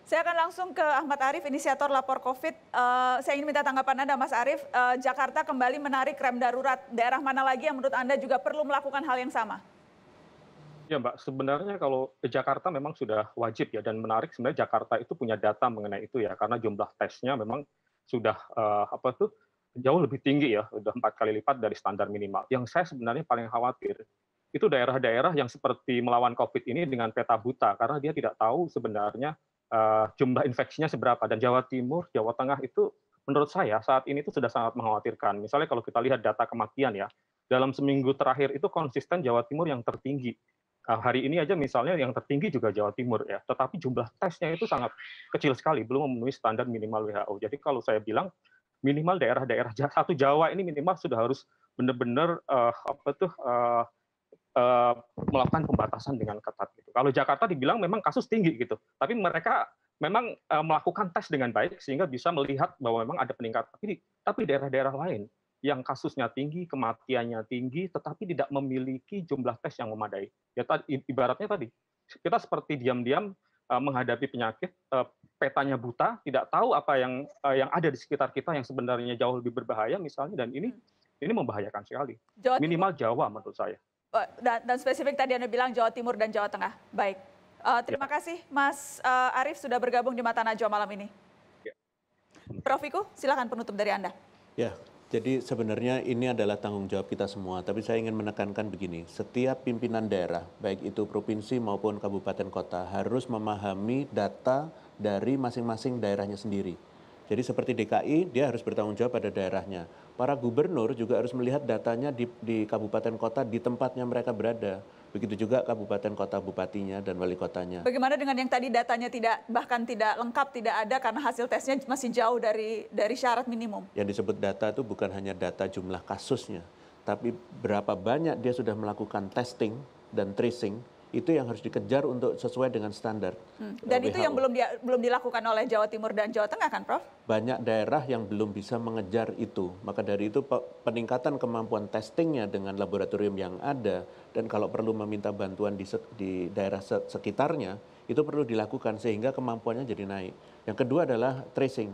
S1: Saya akan langsung ke Ahmad Arief, inisiator lapor COVID. Saya ingin minta tanggapan Anda, Mas Arief. Jakarta kembali menarik rem darurat. Daerah mana lagi yang menurut Anda juga perlu melakukan hal yang sama?
S12: Ya Mbak, sebenarnya kalau Jakarta memang sudah wajib ya, dan menarik sebenarnya Jakarta itu punya data mengenai itu ya, karena jumlah tesnya memang sudah jauh lebih tinggi ya, sudah 4 kali lipat dari standar minimal. Yang saya sebenarnya paling khawatir itu daerah-daerah yang seperti melawan COVID ini dengan peta buta, karena dia tidak tahu sebenarnya jumlah infeksinya seberapa. Dan Jawa Timur, Jawa Tengah itu menurut saya saat ini itu sudah sangat mengkhawatirkan. Misalnya kalau kita lihat data kematian ya, dalam seminggu terakhir itu konsisten Jawa Timur yang tertinggi. Hari ini aja misalnya yang tertinggi juga Jawa Timur ya, tetapi jumlah tesnya itu sangat kecil sekali, belum memenuhi standar minimal WHO. Jadi kalau saya bilang minimal daerah-daerah satu Jawa ini minimal sudah harus benar-benar melakukan pembatasan dengan ketat gitu. Kalau Jakarta dibilang memang kasus tinggi gitu, tapi mereka memang melakukan tes dengan baik sehingga bisa melihat bahwa memang ada peningkatan. Tapi daerah-daerah lain yang kasusnya tinggi, kematiannya tinggi, tetapi tidak memiliki jumlah tes yang memadai. Ya ibaratnya tadi kita seperti diam-diam menghadapi penyakit, petanya buta, tidak tahu apa yang ada di sekitar kita yang sebenarnya jauh lebih berbahaya misalnya, dan ini membahayakan sekali. Minimal Jawa menurut saya.
S1: Dan spesifik tadi Anda bilang Jawa Timur dan Jawa Tengah. Baik, terima kasih Mas Arief sudah bergabung di Mata Najwa malam ini. Prof. Wiku, silakan penutup dari Anda.
S4: Ya. Jadi sebenarnya ini adalah tanggung jawab kita semua, tapi saya ingin menekankan begini, setiap pimpinan daerah, baik itu provinsi maupun kabupaten kota, harus memahami data dari masing-masing daerahnya sendiri. Jadi seperti DKI, dia harus bertanggung jawab pada daerahnya. Para gubernur juga harus melihat datanya di kabupaten kota di tempatnya mereka berada. Begitu juga kabupaten kota bupatinya dan wali kotanya.
S1: Bagaimana dengan yang tadi datanya bahkan tidak lengkap, tidak ada karena hasil tesnya masih jauh dari syarat minimum?
S4: Yang disebut data itu bukan hanya data jumlah kasusnya, tapi berapa banyak dia sudah melakukan testing dan tracing, itu yang harus dikejar untuk sesuai dengan standar.
S1: Dan WHO. Itu yang belum dilakukan oleh Jawa Timur dan Jawa Tengah kan, Prof?
S4: Banyak daerah yang belum bisa mengejar itu. Maka dari itu peningkatan kemampuan testingnya dengan laboratorium yang ada, dan kalau perlu meminta bantuan di daerah sekitarnya, itu perlu dilakukan sehingga kemampuannya jadi naik. Yang kedua adalah tracing.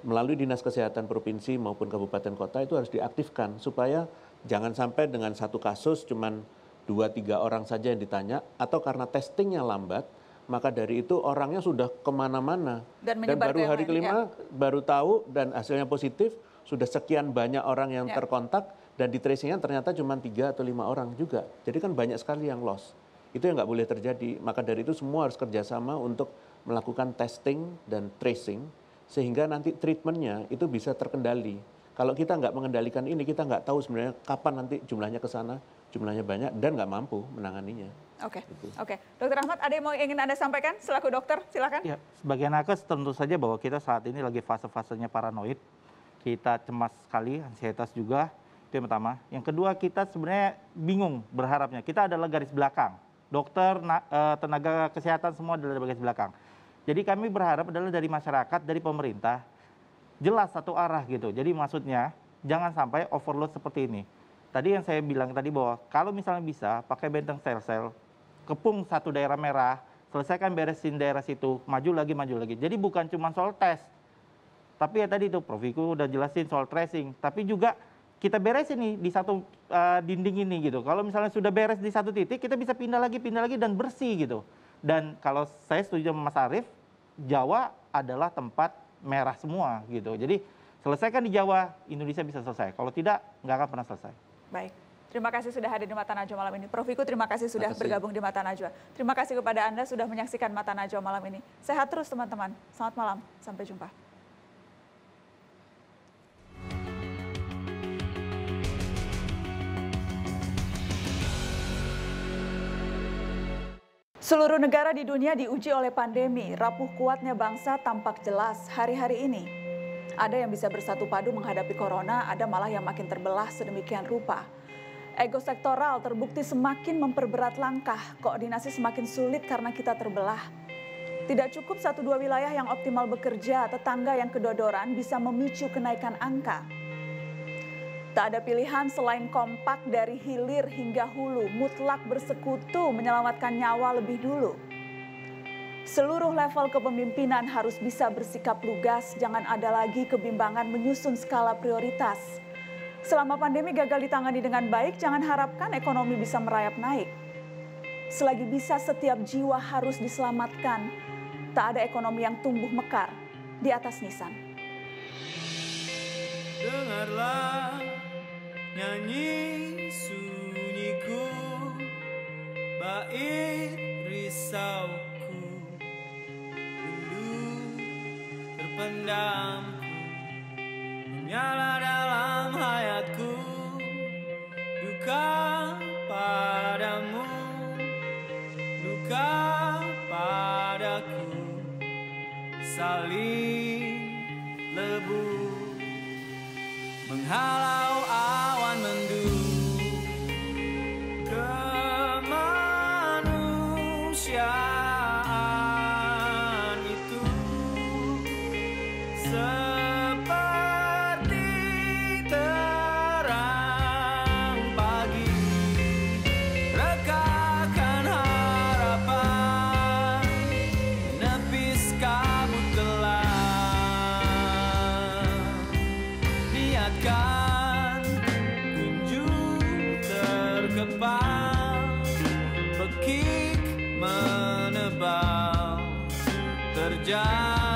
S4: Melalui Dinas Kesehatan Provinsi maupun Kabupaten Kota itu harus diaktifkan supaya jangan sampai dengan satu kasus cuman 2-3 orang saja yang ditanya, atau karena testingnya lambat, maka dari itu orangnya sudah kemana-mana. Dan baru hari kelima baru tahu dan hasilnya positif, sudah sekian banyak orang yang terkontak, dan di tracingnya ternyata cuma 3 atau 5 orang juga. Jadi kan banyak sekali yang lost. Itu yang nggak boleh terjadi. Maka dari itu semua harus kerjasama untuk melakukan testing dan tracing, sehingga nanti treatmentnya itu bisa terkendali. Kalau kita nggak mengendalikan ini, kita nggak tahu sebenarnya kapan nanti jumlahnya ke sana, jumlahnya banyak, dan nggak mampu menanganinya.
S1: Oke. Dokter Ahmad, ada yang ingin Anda sampaikan selaku dokter? Silakan.
S5: Ya, sebagai nakes tentu saja bahwa kita saat ini lagi fase-fasenya paranoid. Kita cemas sekali, ansietas juga, itu yang pertama. Yang kedua, kita sebenarnya bingung berharapnya. Kita adalah garis belakang. Dokter, tenaga kesehatan semua adalah garis belakang. Jadi kami berharap adalah dari masyarakat, dari pemerintah, jelas satu arah gitu. Jadi maksudnya jangan sampai overload seperti ini. Tadi yang saya bilang tadi bahwa kalau misalnya bisa pakai benteng sel-sel, kepung satu daerah merah, selesaikan beresin daerah situ, maju lagi. Jadi bukan cuma soal tes. Tapi ya tadi itu Prof. Wiku udah jelasin soal tracing, tapi juga kita beresin nih di satu dinding ini gitu. Kalau misalnya sudah beres di satu titik, kita bisa pindah lagi dan bersih gitu. Dan kalau saya setuju sama Mas Arief, Jawa adalah tempat merah semua gitu. Jadi selesaikan di Jawa, Indonesia bisa selesai. Kalau tidak, nggak akan pernah selesai.
S1: Baik. Terima kasih sudah hadir di Mata Najwa malam ini. Prof. Wiku, terima kasih sudah bergabung di Mata Najwa. Terima kasih kepada Anda sudah menyaksikan Mata Najwa malam ini. Sehat terus teman-teman. Selamat malam. Sampai jumpa. Seluruh negara di dunia diuji oleh pandemi. Rapuh kuatnya bangsa tampak jelas hari-hari ini. Ada yang bisa bersatu padu menghadapi corona, ada malah yang makin terbelah sedemikian rupa. Ego sektoral terbukti semakin memperberat langkah, koordinasi semakin sulit karena kita terbelah. Tidak cukup 1-2 wilayah yang optimal bekerja, tetangga yang kedodoran bisa memicu kenaikan angka. Tak ada pilihan selain kompak dari hilir hingga hulu, mutlak bersekutu menyelamatkan nyawa lebih dulu. Seluruh level kepemimpinan harus bisa bersikap lugas, jangan ada lagi kebimbangan menyusun skala prioritas. Selama pandemi gagal ditangani dengan baik, jangan harapkan ekonomi bisa merayap naik. Selagi bisa, setiap jiwa harus diselamatkan. Tak ada ekonomi yang tumbuh mekar di atas nisan.
S14: Dengarlah nyanyi sunyiku, bait risauku, rindu terpendamku, menyala dalam hayatku, duka padamu, duka padaku, saling lebu menghalau awan mendung, kemanusiaan itu seperti terang pagi, rekahkan harapan, menepis kabut gelap. Niatkan kunjung terkepal, bekik menebal terjadi.